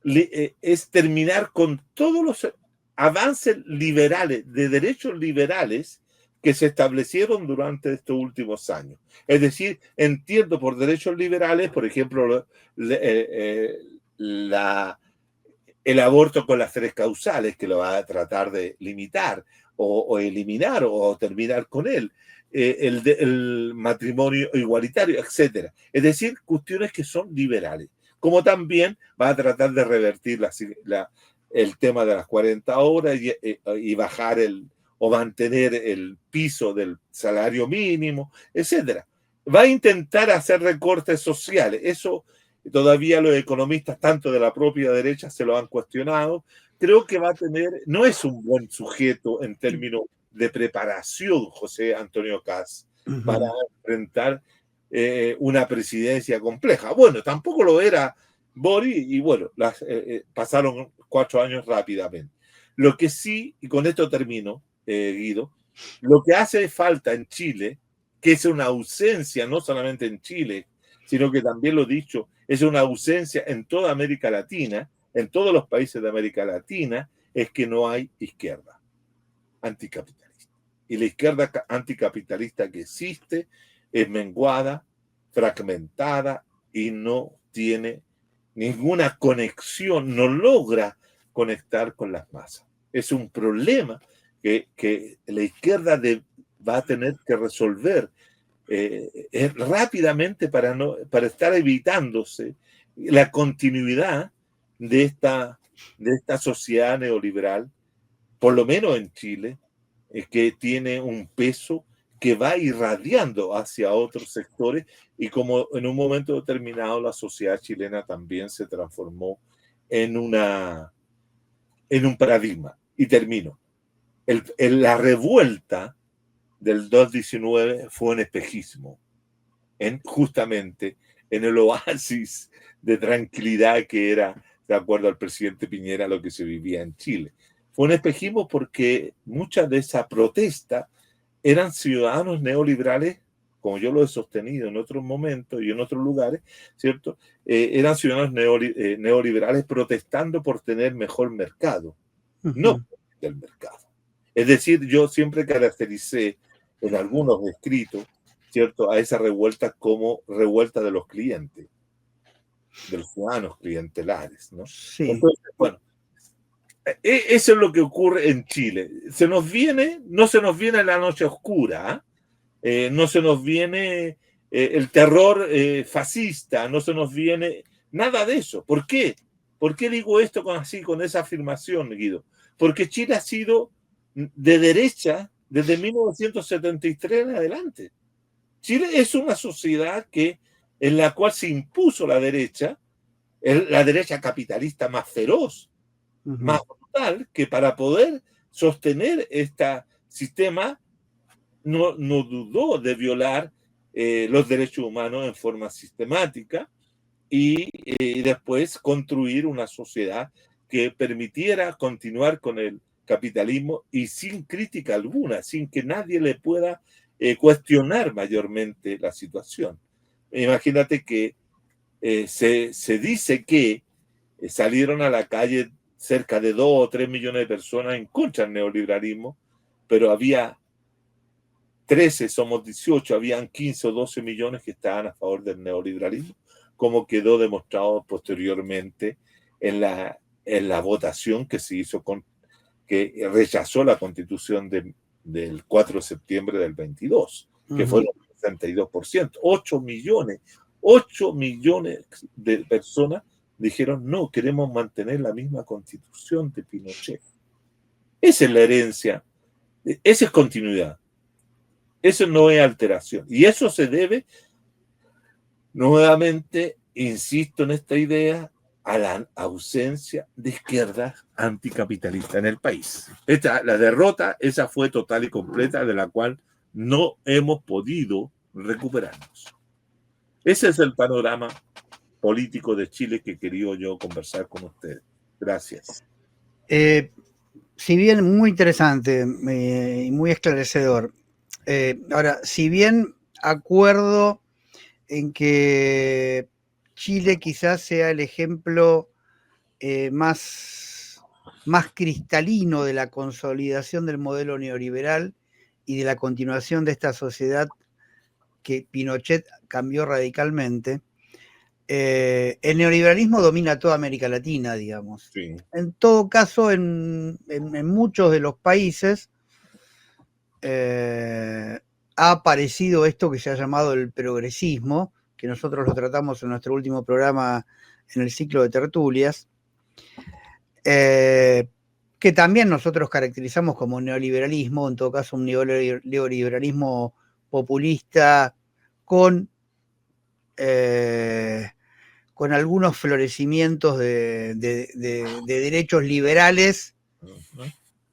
es terminar con todos los avances liberales, de derechos liberales que se establecieron durante estos últimos años. Es decir, entiendo por derechos liberales, por ejemplo, el aborto con las 3 causales, que lo va a tratar de limitar o eliminar o terminar con él, el matrimonio igualitario, etcétera. Es decir, cuestiones que son liberales. Como también va a tratar de revertir el tema de las 40 horas y bajar o mantener el piso del salario mínimo, etcétera. Va a intentar hacer recortes sociales. Eso todavía los economistas, tanto de la propia derecha, se lo han cuestionado. Creo que va a tener, no es un buen sujeto en términos de preparación, José Antonio Kast, para enfrentar una presidencia compleja. Bueno, tampoco lo era Boric y bueno, pasaron 4 años rápidamente. Lo que sí, y con esto termino, Guido, lo que hace falta en Chile, que es una ausencia no solamente en Chile, sino que también lo he dicho, es una ausencia en toda América Latina, en todos los países de América Latina, es que no hay izquierda anticapitalista. Y la izquierda anticapitalista que existe es menguada, fragmentada y no tiene ninguna conexión, no logra conectar con las masas. Es un problema que la izquierda va a tener que resolver rápidamente para estar evitándose la continuidad de esta sociedad neoliberal, por lo menos en Chile, que tiene un peso que va irradiando hacia otros sectores y como en un momento determinado la sociedad chilena también se transformó en un paradigma. Y termino. La revuelta del 2019 fue un espejismo, justamente en el oasis de tranquilidad que era, de acuerdo al presidente Piñera, lo que se vivía en Chile. Fue un espejismo porque mucha de esa protesta eran ciudadanos neoliberales, como yo lo he sostenido en otros momentos y en otros lugares, ¿cierto? Eran ciudadanos neoliberales protestando por tener mejor mercado, no del mercado. Es decir, yo siempre caractericé en algunos escritos, ¿cierto?, a esa revuelta como revuelta de los clientes, de los ciudadanos clientelares, ¿no? Sí. Entonces, bueno, eso es lo que ocurre en Chile. No se nos viene la noche oscura, no se nos viene el terror fascista, no se nos viene nada de eso. ¿Por qué? ¿Por qué digo esto con esa afirmación, Guido? Porque Chile ha sido de derecha desde 1973 en adelante. Chile es una sociedad en la cual se impuso la derecha capitalista más feroz, más brutal, que para poder sostener este sistema no dudó de violar los derechos humanos en forma sistemática y después construir una sociedad que permitiera continuar con el capitalismo y sin crítica alguna, sin que nadie le pueda cuestionar mayormente la situación. Imagínate que se dice que salieron a la calle cerca de 2 o 3 millones de personas en contra del neoliberalismo, pero había 13, somos 18, habían 15 o 12 millones que estaban a favor del neoliberalismo, como quedó demostrado posteriormente en la votación que se hizo que rechazó la constitución del 4 de septiembre del 22, que fue el 62%. 8 millones de personas dijeron, no, queremos mantener la misma constitución de Pinochet. Esa es la herencia, esa es continuidad. Eso no es alteración. Y eso se debe, nuevamente, insisto en esta idea, a la ausencia de izquierda anticapitalista en el país. La derrota, esa fue total y completa, de la cual no hemos podido recuperarnos. Ese es el panorama político de Chile que quería yo conversar con ustedes. Gracias. Si bien muy interesante y muy esclarecedor. Ahora, si bien acuerdo en que Chile quizás sea el ejemplo más cristalino de la consolidación del modelo neoliberal y de la continuación de esta sociedad que Pinochet cambió radicalmente. El neoliberalismo domina toda América Latina, digamos. Sí. En todo caso, en muchos de los países ha aparecido esto que se ha llamado el progresismo, que nosotros lo tratamos en nuestro último programa en el ciclo de tertulias, que también nosotros caracterizamos como neoliberalismo, en todo caso un neoliberalismo populista con algunos florecimientos de derechos liberales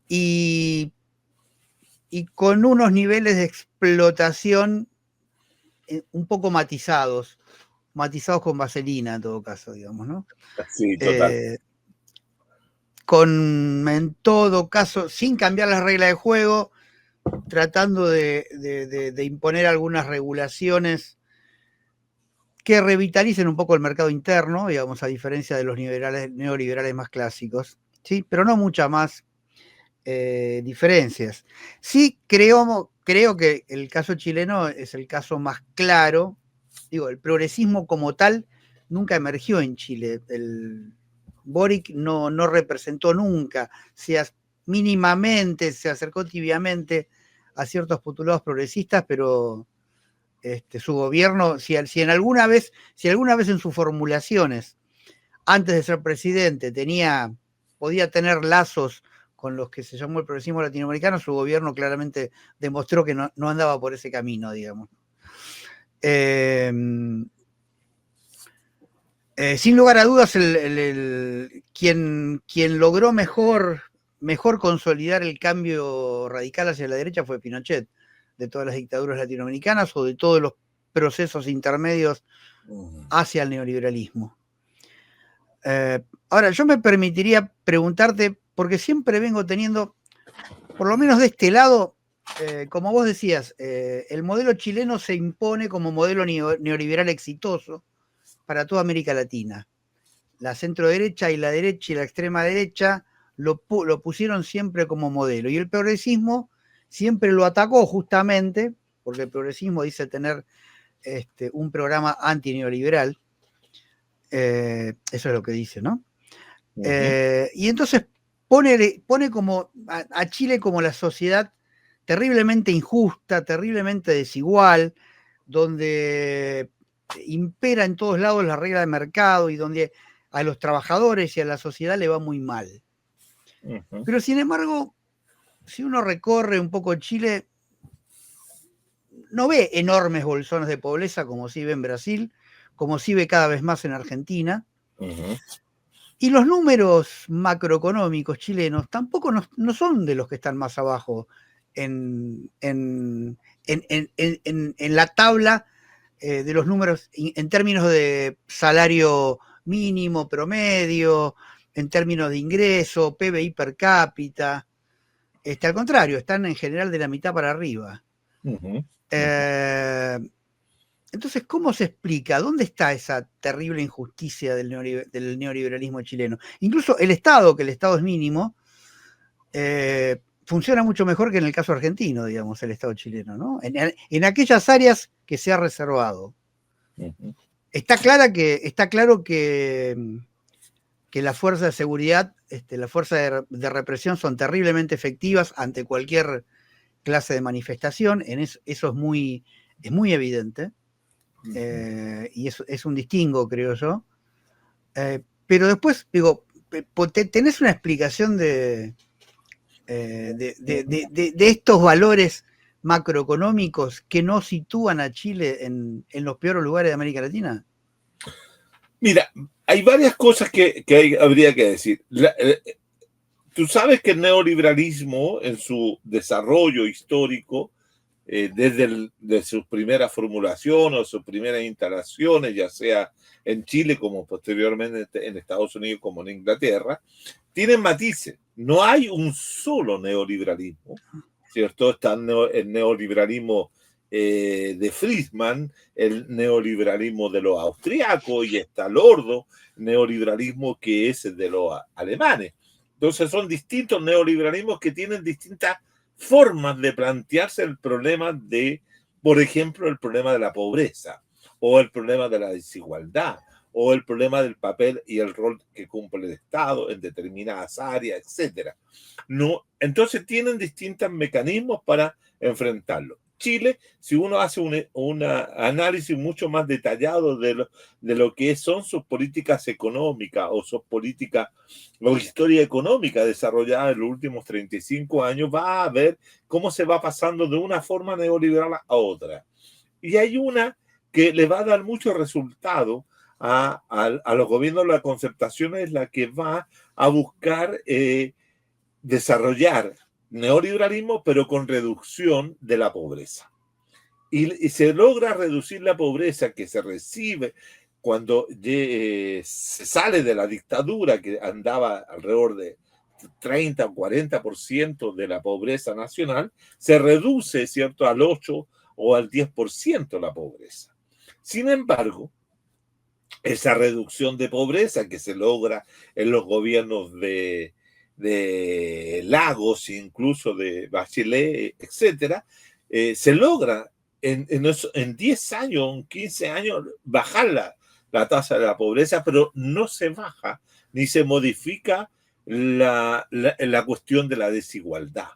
y con unos niveles de explotación un poco matizados con vaselina en todo caso, digamos, ¿no? Sí, total. En todo caso, sin cambiar las reglas de juego, tratando de imponer algunas regulaciones que revitalicen un poco el mercado interno, digamos, a diferencia de los neoliberales más clásicos, ¿sí? Pero no muchas más diferencias. Sí, creo que el caso chileno es el caso más claro. Digo, el progresismo como tal nunca emergió en Chile. El Boric no representó nunca, mínimamente, se acercó tibiamente a ciertos postulados progresistas, pero su gobierno, si alguna vez en sus formulaciones, antes de ser presidente, podía tener lazos con los que se llamó el progresismo latinoamericano, su gobierno claramente demostró que no andaba por ese camino, digamos. Sin lugar a dudas, quien logró mejor consolidar el cambio radical hacia la derecha fue Pinochet, de todas las dictaduras latinoamericanas o de todos los procesos intermedios hacia el neoliberalismo. Ahora, yo me permitiría preguntarte, porque siempre vengo teniendo, por lo menos de este lado, como vos decías, el modelo chileno se impone como modelo neoliberal exitoso para toda América Latina. La centro-derecha y la derecha y la extrema derecha lo pusieron siempre como modelo. Y el progresismo siempre lo atacó justamente, porque el progresismo dice tener un programa antineoliberal. Eso es lo que dice, ¿no? Y entonces pone como a Chile como la sociedad terriblemente injusta, terriblemente desigual, donde impera en todos lados la regla de mercado y donde a los trabajadores y a la sociedad le va muy mal. Pero sin embargo, si uno recorre un poco Chile, no ve enormes bolsones de pobreza como sí ve en Brasil, como sí ve cada vez más en Argentina. Y los números macroeconómicos chilenos tampoco no son de los que están más abajo en la tabla de los números en términos de salario mínimo, promedio, en términos de ingreso, PBI per cápita. Al contrario, están en general de la mitad para arriba. Entonces, ¿cómo se explica? ¿Dónde está esa terrible injusticia del neoliberalismo chileno? Incluso el Estado, que el Estado es mínimo, funciona mucho mejor que en el caso argentino, digamos, el Estado chileno, ¿no? En aquellas áreas que se ha reservado. Está claro que la fuerza de seguridad, la fuerza de represión son terriblemente efectivas ante cualquier clase de manifestación. Eso es muy evidente. Y es un distingo, creo yo. Pero después, digo, ¿tenés una explicación de estos valores macroeconómicos que no sitúan a Chile en los peores lugares de América Latina? Mira, hay varias cosas que habría que decir. Tú sabes que el neoliberalismo en su desarrollo histórico, desde sus primeras formulaciones o sus primeras instalaciones, ya sea en Chile como posteriormente en Estados Unidos como en Inglaterra, tienen matices. No hay un solo neoliberalismo, ¿cierto? Está el neoliberalismo de Friedman, el neoliberalismo de los austriacos, y está el ordo neoliberalismo que es el de los alemanes. Entonces son distintos neoliberalismos que tienen distintas formas de plantearse el problema de, por ejemplo, el problema de la pobreza, o el problema de la desigualdad, o el problema del papel y el rol que cumple el Estado en determinadas áreas, etc. No, entonces tienen distintos mecanismos para enfrentarlo. Chile, si uno hace un análisis mucho más detallado de lo que son sus políticas económicas o sus políticas o historia económica desarrollada en los últimos 35 años, va a ver cómo se va pasando de una forma neoliberal a otra. Y hay una que le va a dar mucho resultado a los gobiernos. La concertación es la que va a buscar desarrollar neoliberalismo, pero con reducción de la pobreza. Y se logra reducir la pobreza que se recibe cuando se sale de la dictadura, que andaba alrededor de 30 o 40% de la pobreza nacional, se reduce, ¿cierto?, al 8 o al 10% la pobreza. Sin embargo, esa reducción de pobreza que se logra en los gobiernos de Lagos, incluso de Bachelet, etcétera, se logra en 10 años, en 15 años, bajar la tasa de la pobreza, pero no se baja ni se modifica la cuestión de la desigualdad.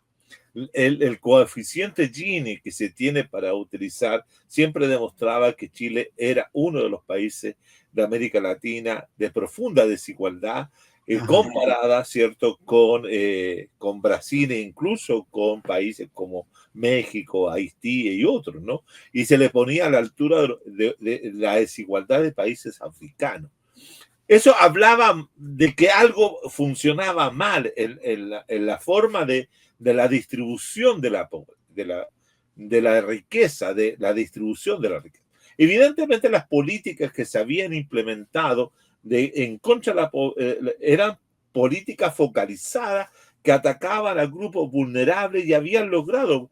El coeficiente Gini que se tiene para utilizar siempre demostraba que Chile era uno de los países de América Latina de profunda desigualdad, comparada, ¿cierto?, con Brasil e incluso con países como México, Haití y otros, ¿no? Y se le ponía a la altura de la desigualdad de países africanos. Eso hablaba de que algo funcionaba mal en la forma de la distribución de la riqueza, de la distribución de la riqueza. Evidentemente las políticas que se habían implementado en contra de eran políticas focalizadas que atacaban a grupos vulnerables y habían logrado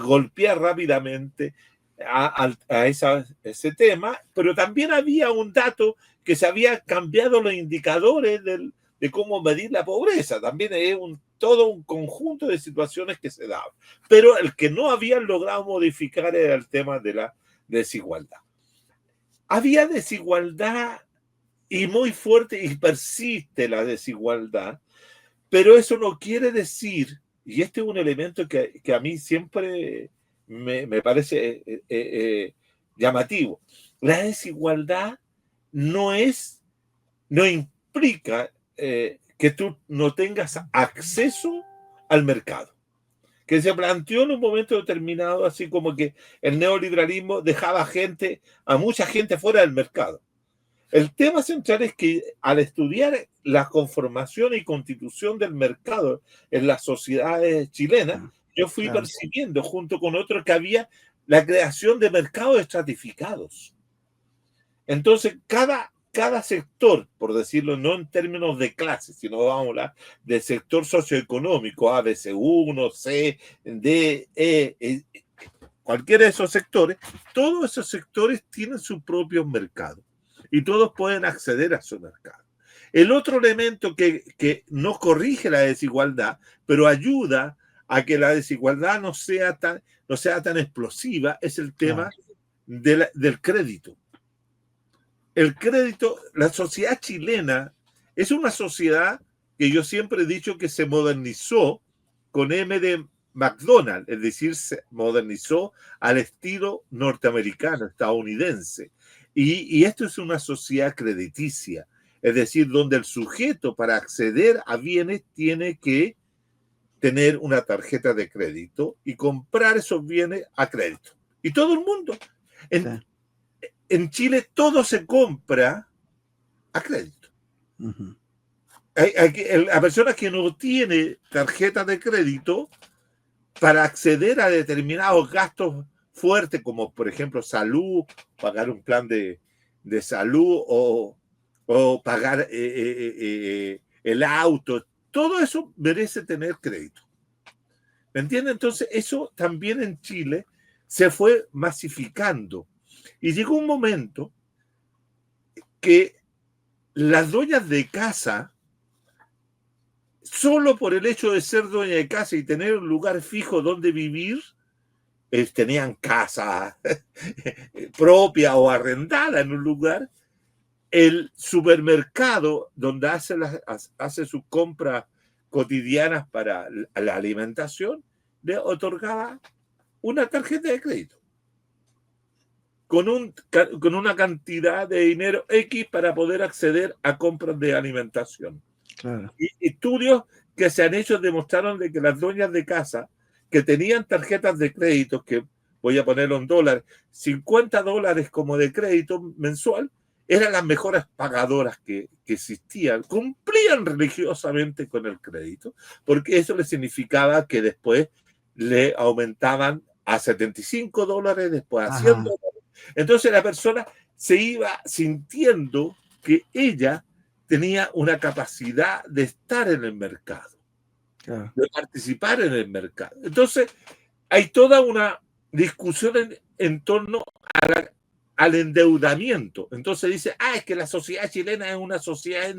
golpear rápidamente a ese tema, pero también había un dato que se había cambiado los indicadores de cómo medir la pobreza. También es todo un conjunto de situaciones que se daban. Pero el que no habían logrado modificar era el tema de la desigualdad. Había desigualdad y muy fuerte y persiste la desigualdad, pero eso no quiere decir, y este es un elemento que a mí siempre me parece llamativo, la desigualdad no implica que tú no tengas acceso al mercado, que se planteó en un momento determinado, así como que el neoliberalismo dejaba a mucha gente fuera del mercado. El tema central es que al estudiar la conformación y constitución del mercado en las sociedades chilenas, yo fui percibiendo junto con otros que había la creación de mercados estratificados. Entonces, cada sector, por decirlo, no en términos de clase, sino vamos a hablar del sector socioeconómico, A, B, C, 1, C, D, cualquiera de esos sectores, todos esos sectores tienen su propio mercado y todos pueden acceder a su mercado. El otro elemento que no corrige la desigualdad, pero ayuda a que la desigualdad no sea tan explosiva, es el tema del crédito. El crédito, la sociedad chilena es una sociedad que yo siempre he dicho que se modernizó con M de McDonald's, es decir, se modernizó al estilo norteamericano, estadounidense. Y esto es una sociedad crediticia, es decir, donde el sujeto para acceder a bienes tiene que tener una tarjeta de crédito y comprar esos bienes a crédito. Y todo el mundo. En Chile todo se compra a crédito. Uh-huh. La persona que no tiene tarjeta de crédito para acceder a determinados gastos fuertes, como por ejemplo salud, pagar un plan de salud o pagar el auto, todo eso merece tener crédito. ¿Me entiendes? Entonces, eso también en Chile se fue masificando. Y llegó un momento que las dueñas de casa, solo por el hecho de ser dueña de casa y tener un lugar fijo donde vivir, tenían casa propia o arrendada en un lugar. El supermercado donde hace sus compras cotidianas para la alimentación le otorgaba una tarjeta de crédito con una cantidad de dinero X para poder acceder a compras de alimentación. Claro. Y estudios que se han hecho demostraron de que las dueñas de casa que tenían tarjetas de crédito, que voy a ponerlo en dólares, $50 como de crédito mensual, eran las mejores pagadoras que existían. Cumplían religiosamente con el crédito, porque eso les significaba que después le aumentaban a $75, después a $100. Entonces la persona se iba sintiendo que ella tenía una capacidad de estar en el mercado, Claro. de participar en el mercado. Entonces hay toda una discusión en torno al endeudamiento. Entonces dice, es que la sociedad chilena es una sociedad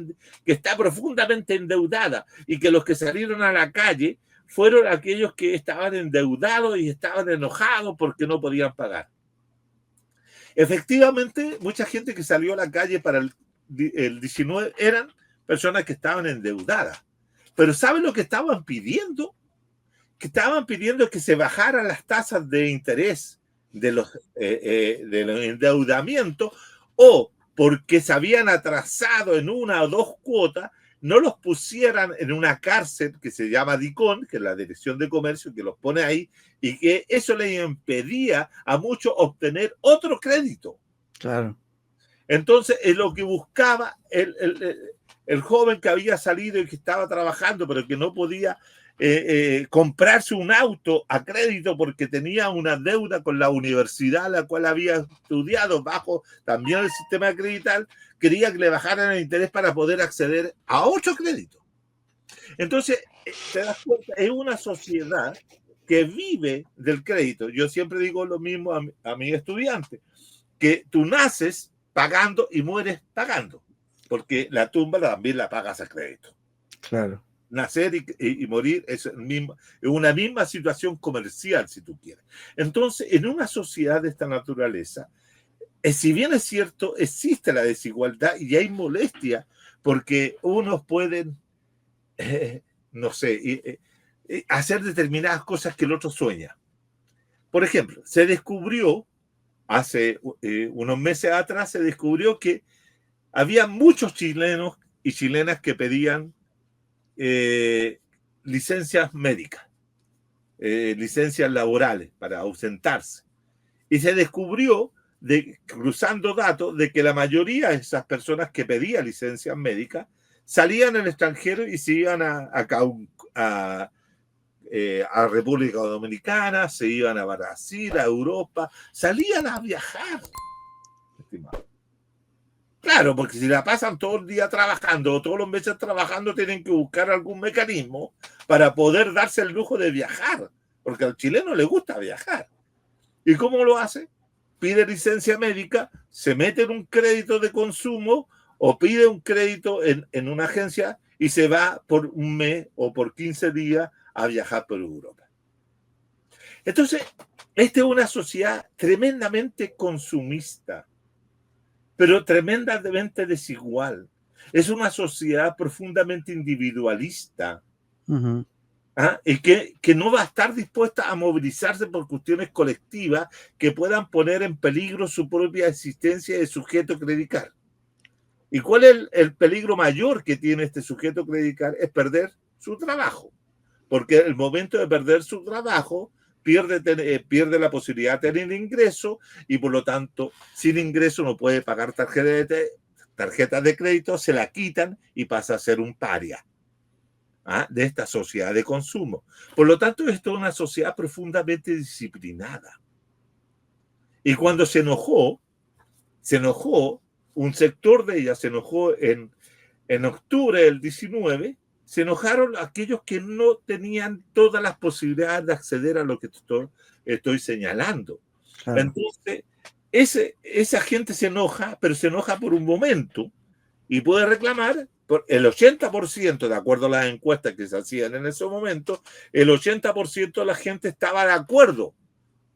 que está profundamente endeudada y que los que salieron a la calle fueron aquellos que estaban endeudados y estaban enojados porque no podían pagar. Efectivamente, mucha gente que salió a la calle para el 19 eran personas que estaban endeudadas. Pero ¿saben lo que estaban pidiendo? Que estaban pidiendo que se bajaran las tasas de interés de los endeudamientos, o porque se habían atrasado en una o dos cuotas, no los pusieran en una cárcel que se llama DICON, que es la Dirección de Comercio, que los pone ahí, y que eso les impedía a muchos obtener otro crédito. Claro. Entonces, es lo que buscaba el joven que había salido y que estaba trabajando, pero que no podía comprarse un auto a crédito porque tenía una deuda con la universidad a la cual había estudiado bajo también el sistema acredital, quería que le bajaran el interés para poder acceder a otro crédito. Entonces, te das cuenta, es una sociedad que vive del crédito. Yo siempre digo lo mismo a mis estudiantes, que tú naces pagando y mueres pagando, porque la tumba también la pagas a crédito. Claro. Nacer y morir es una misma situación comercial, si tú quieres. Entonces, en una sociedad de esta naturaleza, si bien es cierto, existe la desigualdad y hay molestia, porque unos pueden, no sé, hacer determinadas cosas que el otro sueña. Por ejemplo, se descubrió, hace unos meses atrás, se descubrió que había muchos chilenos y chilenas que pedían licencias médicas, licencias laborales para ausentarse. Y se descubrió, cruzando datos, de que la mayoría de esas personas que pedían licencias médicas salían al extranjero y se iban a República Dominicana, se iban a Brasil, a Europa, salían a viajar, estimado. Claro, porque si la pasan todo el día trabajando o todos los meses trabajando, tienen que buscar algún mecanismo para poder darse el lujo de viajar, porque al chileno le gusta viajar. ¿Y cómo lo hace? Pide licencia médica, se mete en un crédito de consumo o pide un crédito en una agencia y se va por un mes o por 15 días a viajar por Europa. Entonces, esta es una sociedad tremendamente consumista, pero tremendamente desigual. Es una sociedad profundamente individualista. Y que no va a estar dispuesta a movilizarse por cuestiones colectivas que puedan poner en peligro su propia existencia de sujeto credical. ¿Y cuál es el peligro mayor que tiene este sujeto credical? Es perder su trabajo. Porque el momento de perder su trabajo pierde la posibilidad de tener ingreso y por lo tanto sin ingreso no puede pagar tarjetas de crédito, se la quitan y pasa a ser un paria de esta sociedad de consumo. Por lo tanto, esto es una sociedad profundamente disciplinada. Y cuando se enojó, un sector de ella se enojó en octubre del 19 se enojaron aquellos que no tenían todas las posibilidades de acceder a lo que estoy señalando. Claro. Entonces, esa gente se enoja, pero se enoja por un momento y puede reclamar. El 80%, de acuerdo a las encuestas que se hacían en ese momento, el 80% de la gente estaba de acuerdo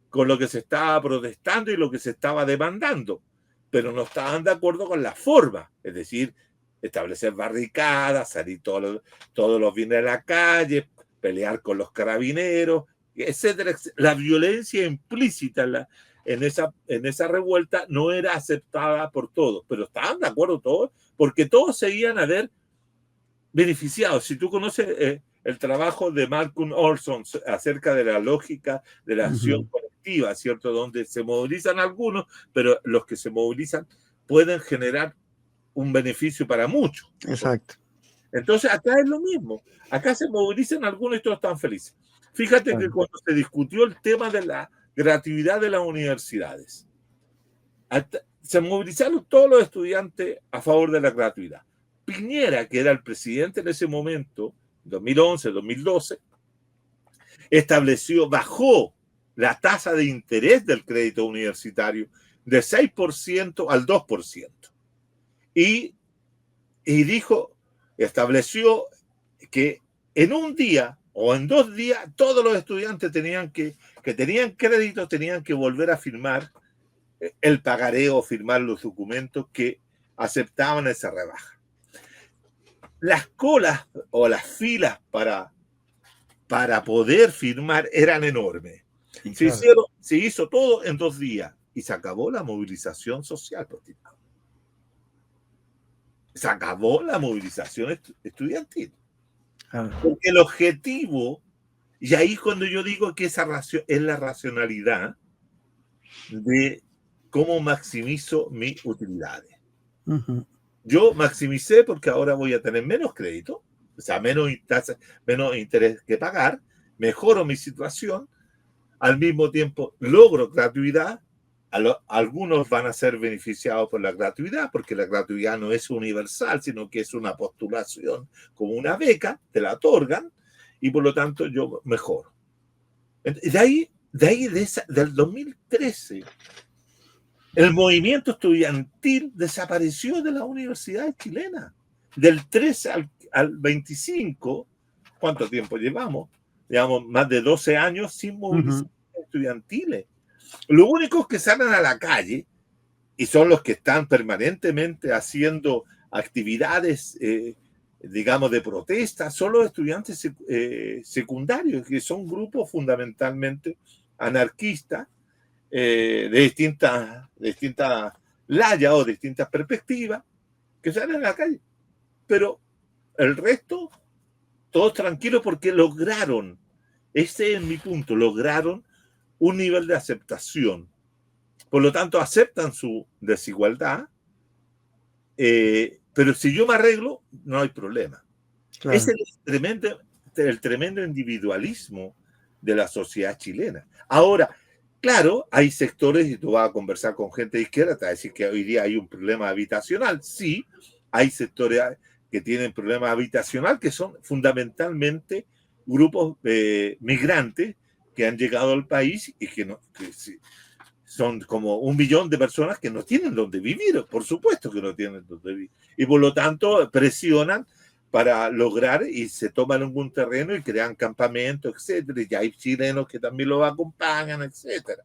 con lo que se estaba protestando y lo que se estaba demandando, pero no estaban de acuerdo con la forma, es decir, establecer barricadas, salir todos los viernes a la calle, pelear con los carabineros, etcétera, etcétera. La violencia implícita en esa revuelta no era aceptada por todos, pero estaban de acuerdo todos, porque todos se iban a ver beneficiados. Si tú conoces el trabajo de Malcolm Olson acerca de la lógica de la acción colectiva, ¿cierto? Donde se movilizan algunos, pero los que se movilizan pueden generar un beneficio para muchos. Exacto. Entonces, acá es lo mismo. Acá se movilizan algunos y todos están felices. Fíjate que cuando se discutió el tema de la gratuidad de las universidades, se movilizaron todos los estudiantes a favor de la gratuidad. Piñera, que era el presidente en ese momento, 2011, 2012, bajó la tasa de interés del crédito universitario de 6% al 2%. Y estableció que en un día o en 2 días todos los estudiantes que tenían crédito tenían que volver a firmar el pagaré o firmar los documentos que aceptaban esa rebaja. Las colas o las filas para poder firmar eran enormes. Claro. Se hizo todo en 2 días y se acabó la movilización social. Se acabó la movilización estudiantil. Porque el objetivo, y ahí cuando yo digo que esa es la racionalidad de cómo maximizo mis utilidades. Yo maximicé porque ahora voy a tener menos crédito, o sea, menos interés que pagar, mejoro mi situación, al mismo tiempo logro gratuidad. Algunos van a ser beneficiados por la gratuidad, porque la gratuidad no es universal, sino que es una postulación como una beca, te la otorgan, y por lo tanto yo mejoro. Del 2013, el movimiento estudiantil desapareció de las universidades chilenas. Del 13 al 25, ¿cuánto tiempo llevamos? Llevamos más de 12 años sin movilizaciones estudiantiles. Los únicos que salen a la calle y son los que están permanentemente haciendo actividades, digamos, de protesta, son los estudiantes secundarios, que son grupos fundamentalmente anarquistas, de distintas layas o distintas perspectivas, que salen a la calle. Pero el resto, todos tranquilos porque lograron, ese es mi punto, lograron un nivel de aceptación. Por lo tanto, aceptan su desigualdad, pero si yo me arreglo, no hay problema. Claro. Es el tremendo individualismo de la sociedad chilena. Ahora, claro, hay sectores, y tú vas a conversar con gente de izquierda, te va a decir que hoy día hay un problema habitacional. Sí, hay sectores que tienen problemas habitacional, que son fundamentalmente grupos migrantes que han llegado al país y que son como 1 millón de personas que no tienen donde vivir, por supuesto que no tienen donde vivir. Y por lo tanto presionan para lograr y se toman algún terreno y crean campamentos, etcétera. Y hay chilenos que también los acompañan, etcétera.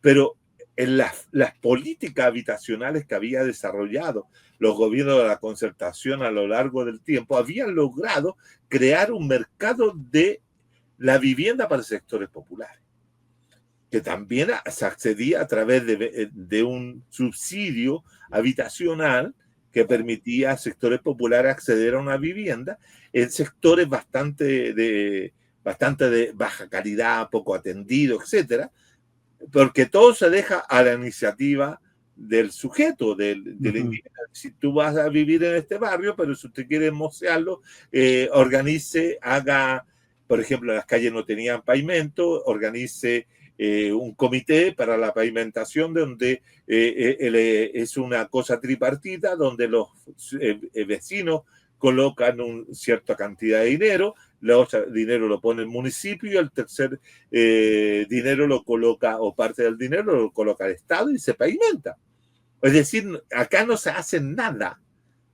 Pero en las políticas habitacionales que había desarrollado los gobiernos de la concertación a lo largo del tiempo, habían logrado crear un mercado de la vivienda para sectores populares, que también se accedía a través de un subsidio habitacional que permitía a sectores populares acceder a una vivienda en sectores bastante de baja calidad, poco atendido, etcétera, porque todo se deja a la iniciativa del sujeto, del individuo. Si tú vas a vivir en este barrio, pero si usted quiere mocearlo, organice, haga, por ejemplo, las calles no tenían pavimento, organice un comité para la pavimentación donde es una cosa tripartita, donde los vecinos colocan cierta cantidad de dinero, el otro dinero lo pone el municipio y el tercer dinero lo coloca, o parte del dinero lo coloca el Estado y se pavimenta. Es decir, acá no se hace nada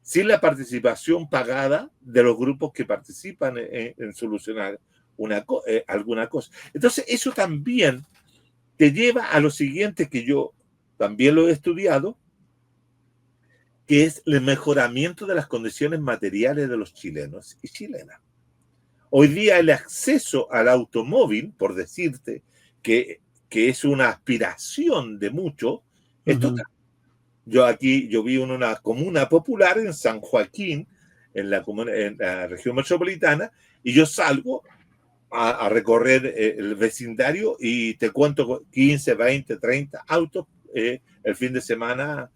sin la participación pagada de los grupos que participan en solucionar alguna cosa. Entonces, eso también te lleva a lo siguiente, que yo también lo he estudiado, que es el mejoramiento de las condiciones materiales de los chilenos y chilenas. Hoy día el acceso al automóvil, por decirte que es una aspiración de muchos, es total. Yo vivo en una comuna popular en San Joaquín, en la región metropolitana, y yo salgo a recorrer el vecindario y te cuento 15, 20, 30 autos el fin de semana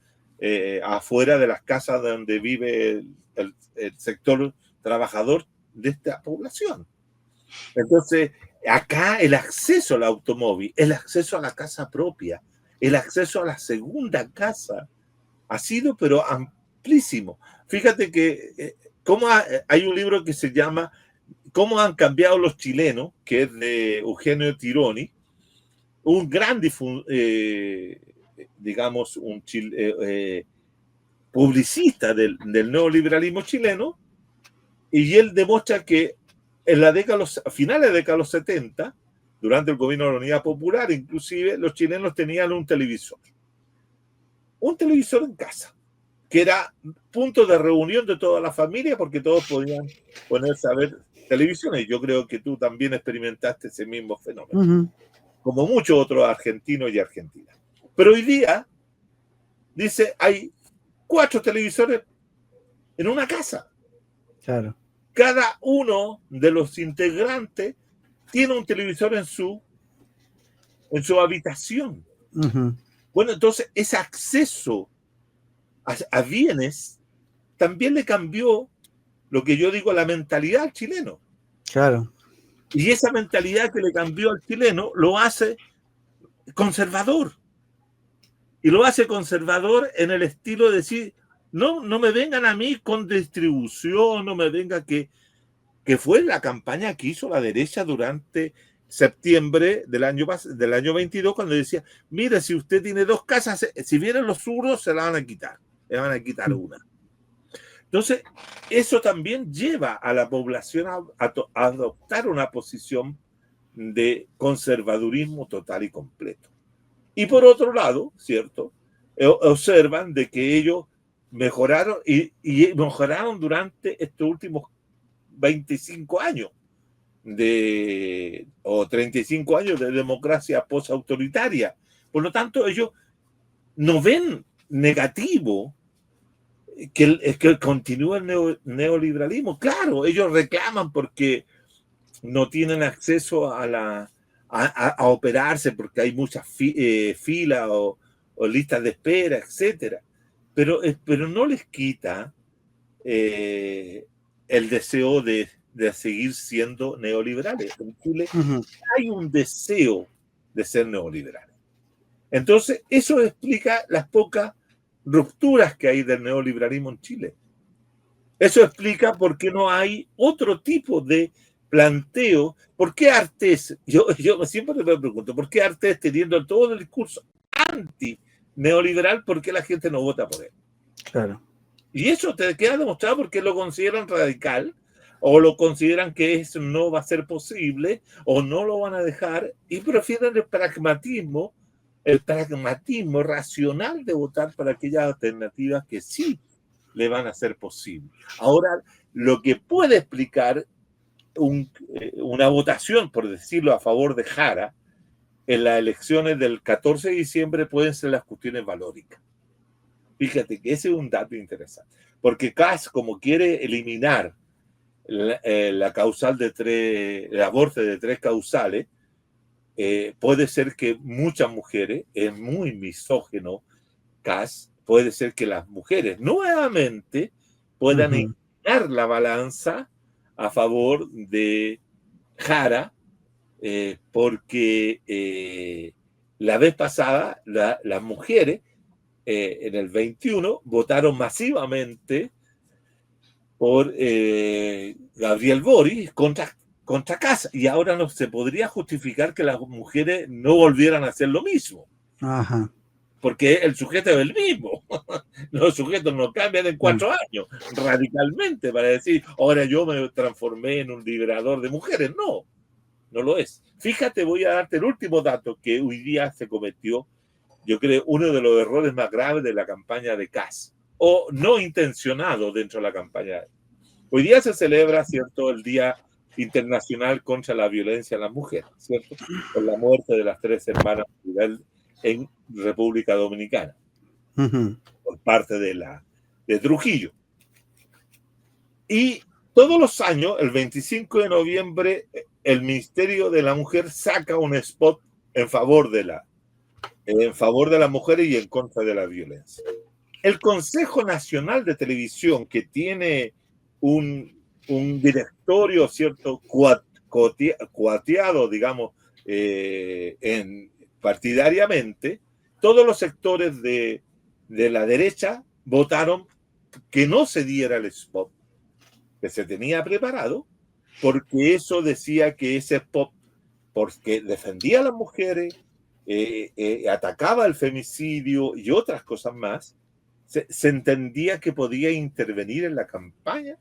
afuera de las casas donde vive el sector trabajador de esta población. Entonces, acá el acceso al automóvil, el acceso a la casa propia, el acceso a la segunda casa ha sido pero amplísimo. Fíjate que hay un libro que se llama ¿Cómo han cambiado los chilenos?, que es de Eugenio Tironi, un gran digamos, publicista del neoliberalismo chileno, y él demuestra que en a finales de la década de los 70, durante el gobierno de la Unidad Popular, inclusive, los chilenos tenían un televisor en casa, que era punto de reunión de toda la familia, porque todos podían ponerse a ver televisión, y yo creo que tú también experimentaste ese mismo fenómeno, como muchos otros argentinos y argentinas. Pero hoy día, dice, hay 4 televisores en una casa. Claro. Cada uno de los integrantes tiene un televisor en su habitación. Bueno, entonces ese acceso a bienes también le cambió lo que yo digo, la mentalidad al chileno. Claro. Y esa mentalidad que le cambió al chileno lo hace conservador. Y lo hace conservador en el estilo de decir, no me vengan a mí con distribución, no me venga que fue la campaña que hizo la derecha durante septiembre del año 22, cuando decía, mire, si usted tiene 2 casas, si vienen los zurdos, se la van a quitar. Le van a quitar una. Entonces, eso también lleva a la población a adoptar una posición de conservadurismo total y completo. Y por otro lado, ¿cierto?, observan de que ellos mejoraron y mejoraron durante estos últimos 25 años o 35 años de democracia postautoritaria. Por lo tanto, ellos no ven negativo que continúe el neoliberalismo. Claro, ellos reclaman porque no tienen acceso a operarse, porque hay muchas filas o listas de espera, etcétera. Pero no les quita el deseo de seguir siendo neoliberales. En Chile hay un deseo de ser neoliberales. Entonces, eso explica las pocas rupturas que hay del neoliberalismo en Chile. Eso explica por qué no hay otro tipo de planteo. ¿Por qué Artés? Yo siempre me pregunto, ¿por qué Artés, teniendo todo el discurso anti-neoliberal, por qué la gente no vota por él? Claro. Y eso te queda demostrado porque lo consideran radical, o lo consideran que eso no va a ser posible, o no lo van a dejar, y prefieren el pragmatismo racional de votar para aquellas alternativas que sí le van a ser posible. Ahora, lo que puede explicar una votación, por decirlo, a favor de Jara en las elecciones del 14 de diciembre pueden ser las cuestiones valóricas. Fíjate que ese es un dato interesante, porque Kast, como quiere eliminar la causal el aborto de 3 causales, puede ser que muchas mujeres, es muy misógino Kast, puede ser que las mujeres nuevamente puedan inclinar la balanza a favor de Jara, porque la vez pasada las mujeres en el 21 votaron masivamente por Gabriel Boric contra Kast. Y ahora no se podría justificar que las mujeres no volvieran a hacer lo mismo. Ajá. Porque el sujeto es el mismo. Los sujetos no cambian en 4 años radicalmente para decir, ahora yo me transformé en un liberador de mujeres. No, no lo es. Fíjate, voy a darte el último dato que hoy día se cometió, yo creo, uno de los errores más graves de la campaña de Kast, o no intencionado dentro de la campaña. Hoy día se celebra, ¿cierto?, el Día Internacional contra la Violencia en las Mujeres, ¿cierto?, por la muerte de las 3 hermanas en República Dominicana, por parte de Trujillo. Y todos los años, el 25 de noviembre, el Ministerio de la Mujer saca un spot en favor de las mujeres y en contra de la violencia. El Consejo Nacional de Televisión, que tiene un directorio, ¿cierto?, cuateado, digamos, partidariamente, todos los sectores de la derecha votaron que no se diera el spot que se tenía preparado, porque eso decía que ese spot, porque defendía a las mujeres, atacaba el femicidio y otras cosas más, se entendía que podía intervenir en la campaña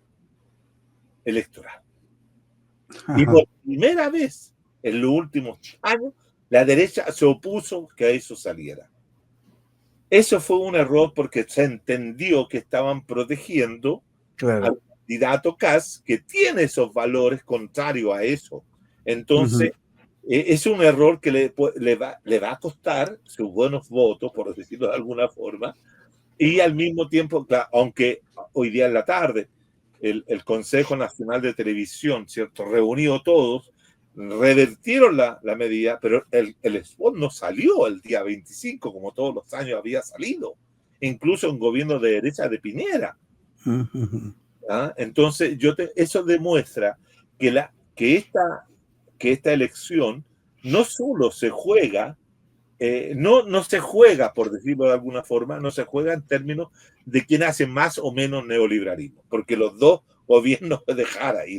electoral. Ajá. Y por primera vez en los últimos años, la derecha se opuso que a eso saliera. Eso fue un error porque se entendió que estaban protegiendo al candidato Kast, que tiene esos valores contrarios a eso. Entonces, es un error que le va a costar sus buenos votos, por decirlo de alguna forma, y al mismo tiempo, aunque hoy día en la tarde el Consejo Nacional de Televisión, ¿cierto?, reunió todos, revertieron la medida, pero el spot no salió el día 25, como todos los años había salido, incluso en gobierno de derecha de Piñera. ¿Ah? Entonces, eso demuestra que esta elección no solo se juega, no se juega, por decirlo de alguna forma, no se juega en términos de quién hace más o menos neoliberalismo, porque los dos gobiernos de Jara y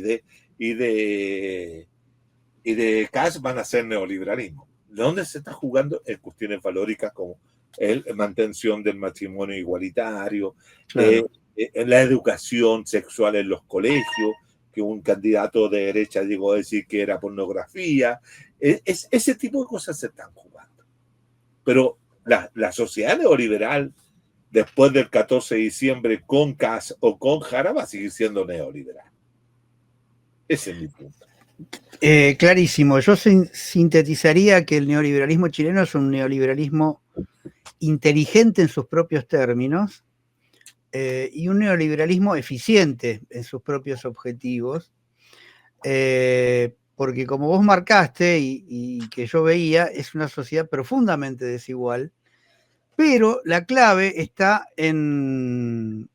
de Kast van a ser neoliberalismo. ¿De dónde se está jugando? En cuestiones valóricas como la mantención del matrimonio igualitario, en la educación sexual en los colegios, que un candidato de derecha llegó a decir que era pornografía. Ese tipo de cosas se están jugando. Pero la sociedad neoliberal, después del 14 de diciembre, con Kast o con Jara, va a seguir siendo neoliberal. Ese es mi punto. Clarísimo. Yo sintetizaría que el neoliberalismo chileno es un neoliberalismo inteligente en sus propios términos y un neoliberalismo eficiente en sus propios objetivos, porque como vos marcaste y que yo veía, es una sociedad profundamente desigual, pero la clave está en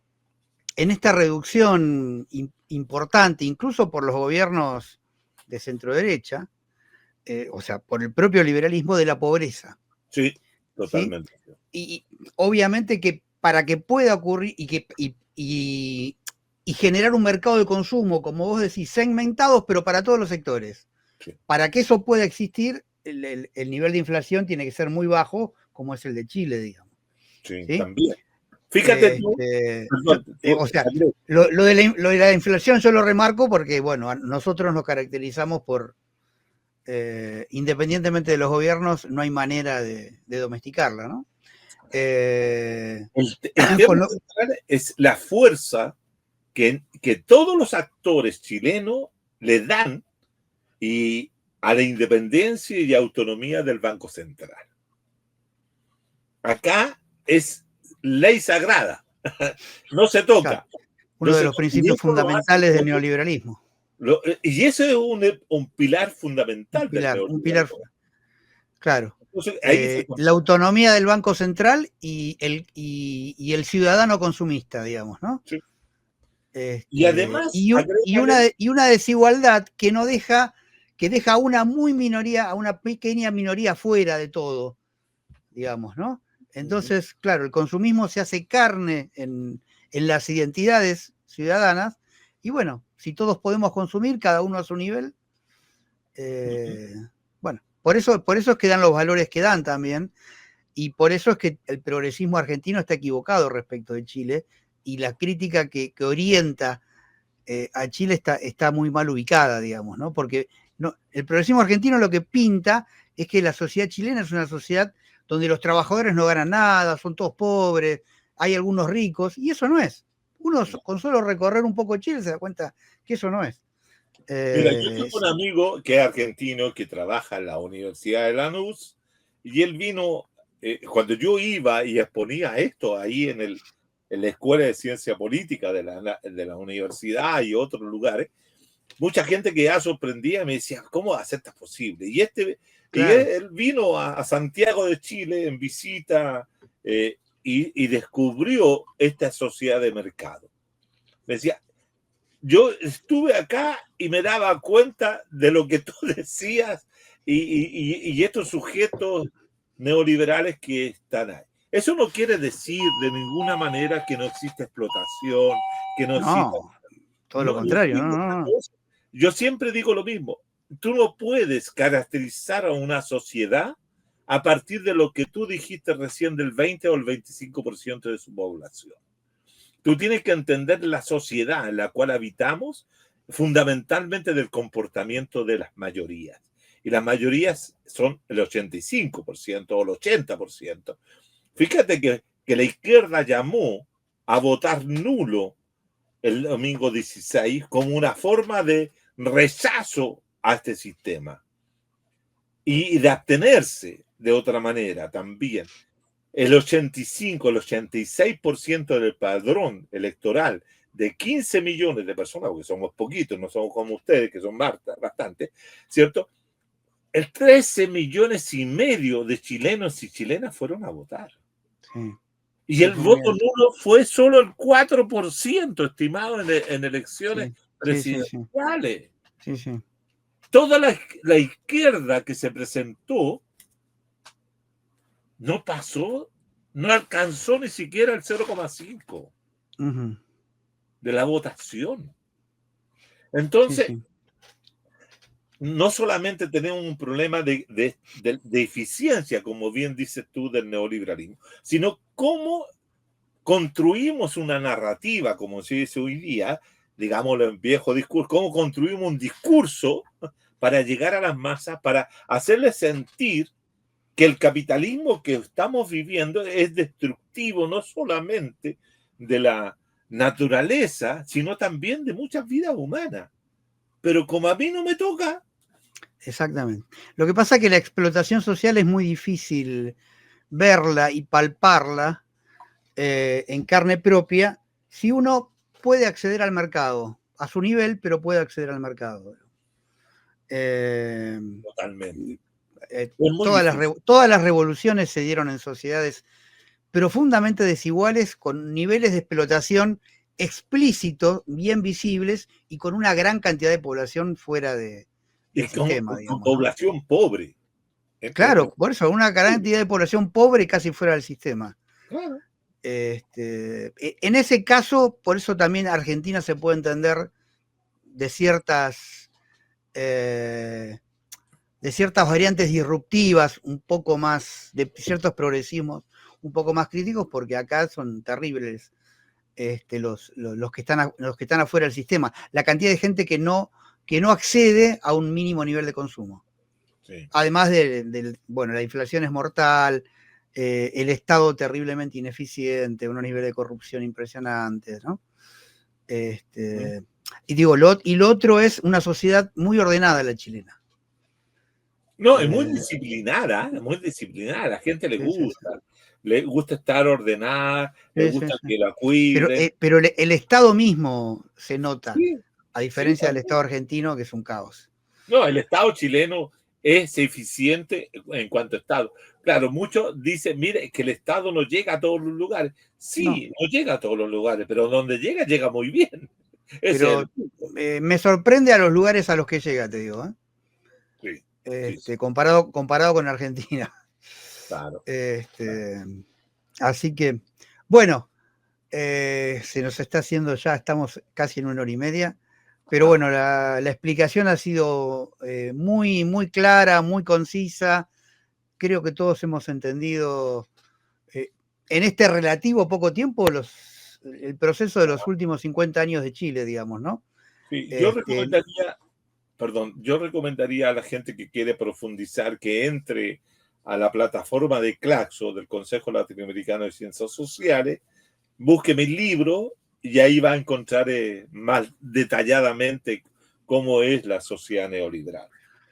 esta reducción importante, incluso por los gobiernos de centro derecha, o sea, por el propio liberalismo, de la pobreza. Sí, totalmente. ¿Sí? Y obviamente que para que pueda ocurrir y generar un mercado de consumo, como vos decís, segmentados, pero para todos los sectores. Sí. Para que eso pueda existir, el nivel de inflación tiene que ser muy bajo, como es el de Chile, digamos. Sí, ¿sí? También. Fíjate tú. O sea, lo de la inflación yo lo remarco porque, bueno, nosotros nos caracterizamos por, independientemente de los gobiernos, no hay manera de domesticarla, ¿no? El tema central es la fuerza que todos los actores chilenos le dan a la independencia y autonomía del Banco Central. Acá es ley sagrada, no se toca. Claro. Uno de los principios fundamentales del neoliberalismo. Y ese es un pilar fundamental del neoliberalismo. Un pilar, claro. Entonces, la autonomía del Banco Central y el ciudadano consumista, digamos, ¿no? Sí. Y además una desigualdad que no deja, que deja a una pequeña minoría fuera de todo, digamos, ¿no? Entonces, claro, el consumismo se hace carne en las identidades ciudadanas Y bueno, si todos podemos consumir, cada uno a su nivel, bueno, por eso es que dan los valores que dan también, y por eso es que el progresismo argentino está equivocado respecto de Chile, y la crítica que orienta a Chile está muy mal ubicada, digamos, ¿no? Porque el progresismo argentino lo que pinta es que la sociedad chilena es una sociedad donde los trabajadores no ganan nada, son todos pobres, hay algunos ricos, y eso no es. Uno con solo recorrer un poco Chile se da cuenta que eso no es. Mira, yo tengo un amigo que es argentino que trabaja en la Universidad de Lanús y él vino, cuando yo iba y exponía esto ahí en la Escuela de Ciencia Política de la universidad y otros lugares, mucha gente que ya sorprendía me decía, ¿cómo va a ser esto posible? claro. Él vino a Santiago de Chile en visita y descubrió esta sociedad de mercado. Me decía, yo estuve acá y me daba cuenta de lo que tú decías y estos sujetos neoliberales que están ahí. Eso no quiere decir de ninguna manera que no exista explotación, que no exista... No, todo lo contrario, no. Yo siempre digo lo mismo. Tú no puedes caracterizar a una sociedad a partir de lo que tú dijiste recién del 20 o el 25% de su población. Tú tienes que entender la sociedad en la cual habitamos fundamentalmente del comportamiento de las mayorías. Y las mayorías son el 85% o el 80%. Fíjate que la izquierda llamó a votar nulo el domingo 16 como una forma de rechazo a este sistema y de abstenerse de otra manera también. El 85, el 86% del padrón electoral de 15 millones de personas, porque somos poquitos, no somos como ustedes, que son bastante, ¿cierto? El 13 millones y medio de chilenos y chilenas fueron a votar. Sí. Y el voto nulo fue solo el 4% estimado en elecciones presidenciales. Sí. Toda la izquierda que se presentó no pasó, no alcanzó ni siquiera el 0,5 de la votación. Entonces, no solamente tenemos un problema de eficiencia, como bien dices tú, del neoliberalismo, sino cómo construimos una narrativa, como se dice hoy día, digámoslo en viejo discurso, cómo construimos un discurso para llegar a las masas, para hacerles sentir que el capitalismo que estamos viviendo es destructivo no solamente de la naturaleza, sino también de muchas vidas humanas. Pero como a mí no me toca... Exactamente. Lo que pasa es que la explotación social es muy difícil verla y palparla en carne propia si uno puede acceder al mercado, a su nivel, pero puede acceder al mercado. Totalmente. Todas las revoluciones se dieron en sociedades profundamente desiguales, con niveles de explotación explícitos, bien visibles, y con una gran cantidad de población fuera del sistema. Con población pobre. Claro, por eso, una gran cantidad de población pobre casi fuera del sistema. Claro. En ese caso, por eso también Argentina se puede entender de ciertas variantes disruptivas, un poco más, de ciertos progresismos un poco más críticos, porque acá son terribles los que están afuera del sistema. La cantidad de gente que no accede a un mínimo nivel de consumo. Sí. Además la inflación es mortal, el Estado terriblemente ineficiente, unos niveles de corrupción impresionantes, ¿no? Y digo, y lo otro es una sociedad muy ordenada, la chilena. No, es muy disciplinada, la gente le gusta. Le gusta estar ordenada, le gusta que la cuiden. Pero el Estado mismo se nota, a diferencia del Estado argentino, que es un caos. No, el Estado chileno es eficiente en cuanto a Estado. Claro, muchos dicen, mire, que el Estado no llega a todos los lugares. Sí, no llega a todos los lugares, pero donde llega, llega muy bien. Pero me sorprende a los lugares a los que llega, te digo. Sí. Comparado con Argentina. Claro. Así que, bueno, Se nos está haciendo ya, estamos casi en 1 hora y media, pero bueno, la explicación ha sido muy, muy clara, muy concisa. Creo que todos hemos entendido en este relativo poco tiempo el proceso de los últimos 50 años de Chile, digamos, ¿no? Sí, yo recomendaría a la gente que quiere profundizar que entre a la plataforma de Claxo, del Consejo Latinoamericano de Ciencias Sociales, busque mi libro y ahí va a encontrar más detalladamente cómo es la sociedad neoliberal.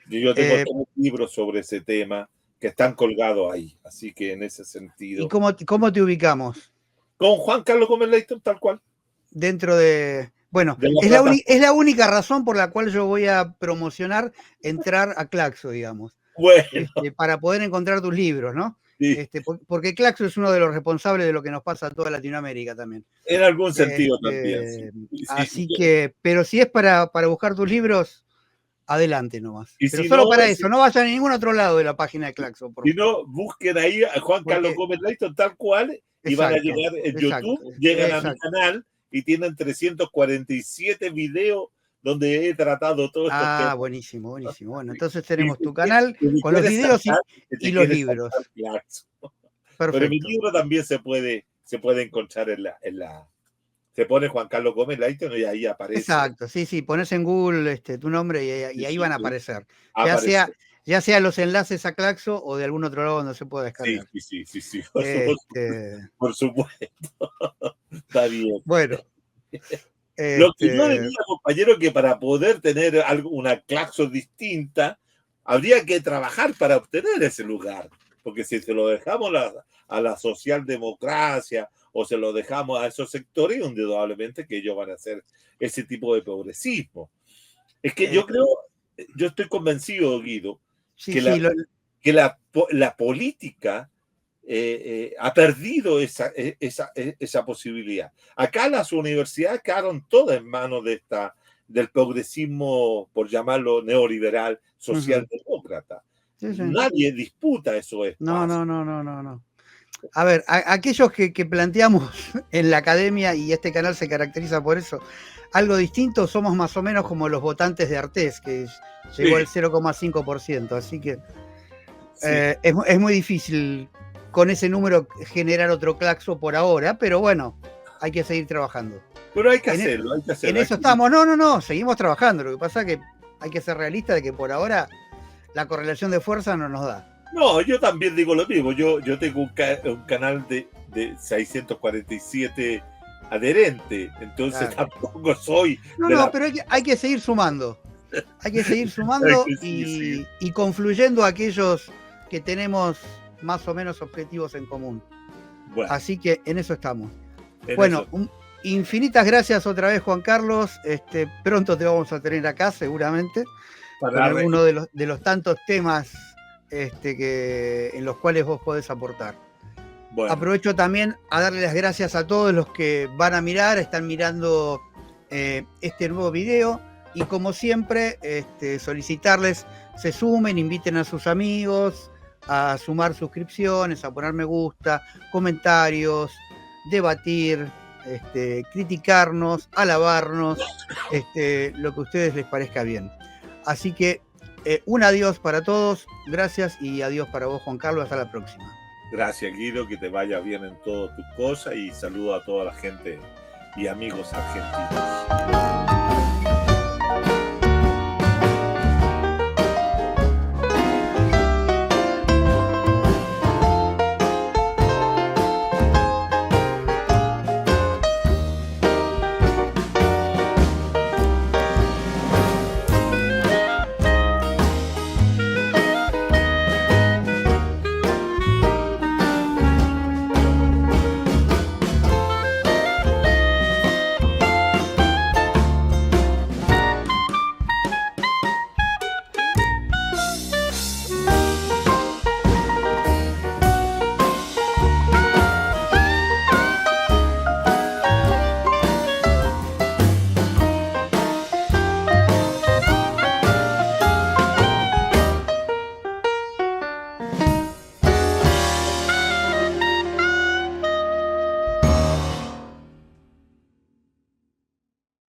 Yo tengo 3 libros sobre ese tema que están colgados ahí, así que en ese sentido. ¿Y cómo te ubicamos? Con Juan Carlos Gómez Leighton, tal cual. Dentro de... Bueno, es la única razón por la cual yo voy a promocionar entrar a Claxo, digamos. Bueno. Para poder encontrar tus libros, ¿no? Sí. Porque Claxo es uno de los responsables de lo que nos pasa a toda Latinoamérica también. En algún sentido también. Sí. Así que, pero si es para buscar tus libros, adelante nomás. Y pero si solo no, para eso, no vayan a ningún otro lado de la página de Claxo. Si no, busquen ahí a Juan Carlos Gómez Leighton tal cual y van a llegar en YouTube, llegan a mi canal y tienen 347 videos donde he tratado todo esto. Ah, buenísimo, buenísimo. Bueno, entonces tenemos tu canal con los videos y los libros. Pero mi libro también se puede encontrar en la se pone Juan Carlos Gómez Leighton y ahí aparece. Exacto, sí, pones en Google tu nombre y ahí van a aparecer. Ya sea los enlaces a Claxo o de algún otro lado donde se pueda descargar. Sí. Por supuesto. Está bien. Bueno. Lo que yo diría, compañero, que para poder tener una Claxo distinta, habría que trabajar para obtener ese lugar. Porque si se lo dejamos a la socialdemocracia o se lo dejamos a esos sectores, indudablemente que ellos van a hacer ese tipo de progresismo. Es que yo estoy convencido, Guido, que la política ha perdido esa posibilidad. Acá las universidades quedaron todas en manos del progresismo, por llamarlo neoliberal, socialdemócrata. Nadie disputa eso. No. A ver, aquellos que planteamos en la academia, y este canal se caracteriza por eso, algo distinto, somos más o menos como los votantes de Artés, que llegó al 0,5%, así que es muy difícil con ese número generar otro Claxo por ahora, pero bueno, hay que seguir trabajando. Pero hay que hacerlo. En eso estamos. No, seguimos trabajando. Lo que pasa es que hay que ser realistas de que por ahora la correlación de fuerza no nos da. No, yo también digo lo mismo. Yo tengo un canal de 647 adherentes, entonces tampoco soy... No, pero hay que seguir sumando. Hay que seguir sumando y confluyendo a aquellos que tenemos más o menos objetivos en común. Bueno, así que en eso estamos. Infinitas gracias otra vez, Juan Carlos. Pronto te vamos a tener acá, seguramente, con alguno de los tantos temas en los cuales vos podés aportar. Bueno. Aprovecho también a darle las gracias a todos los que van a están mirando este nuevo video, y como siempre solicitarles se sumen, inviten a sus amigos a sumar suscripciones, a poner me gusta, comentarios, debatir, criticarnos, alabarnos, lo que a ustedes les parezca bien. Así que un adiós para todos, gracias, y adiós para vos, Juan Carlos, hasta la próxima. Gracias, Guido, que te vaya bien en todas tus cosas, y saludo a toda la gente y amigos argentinos.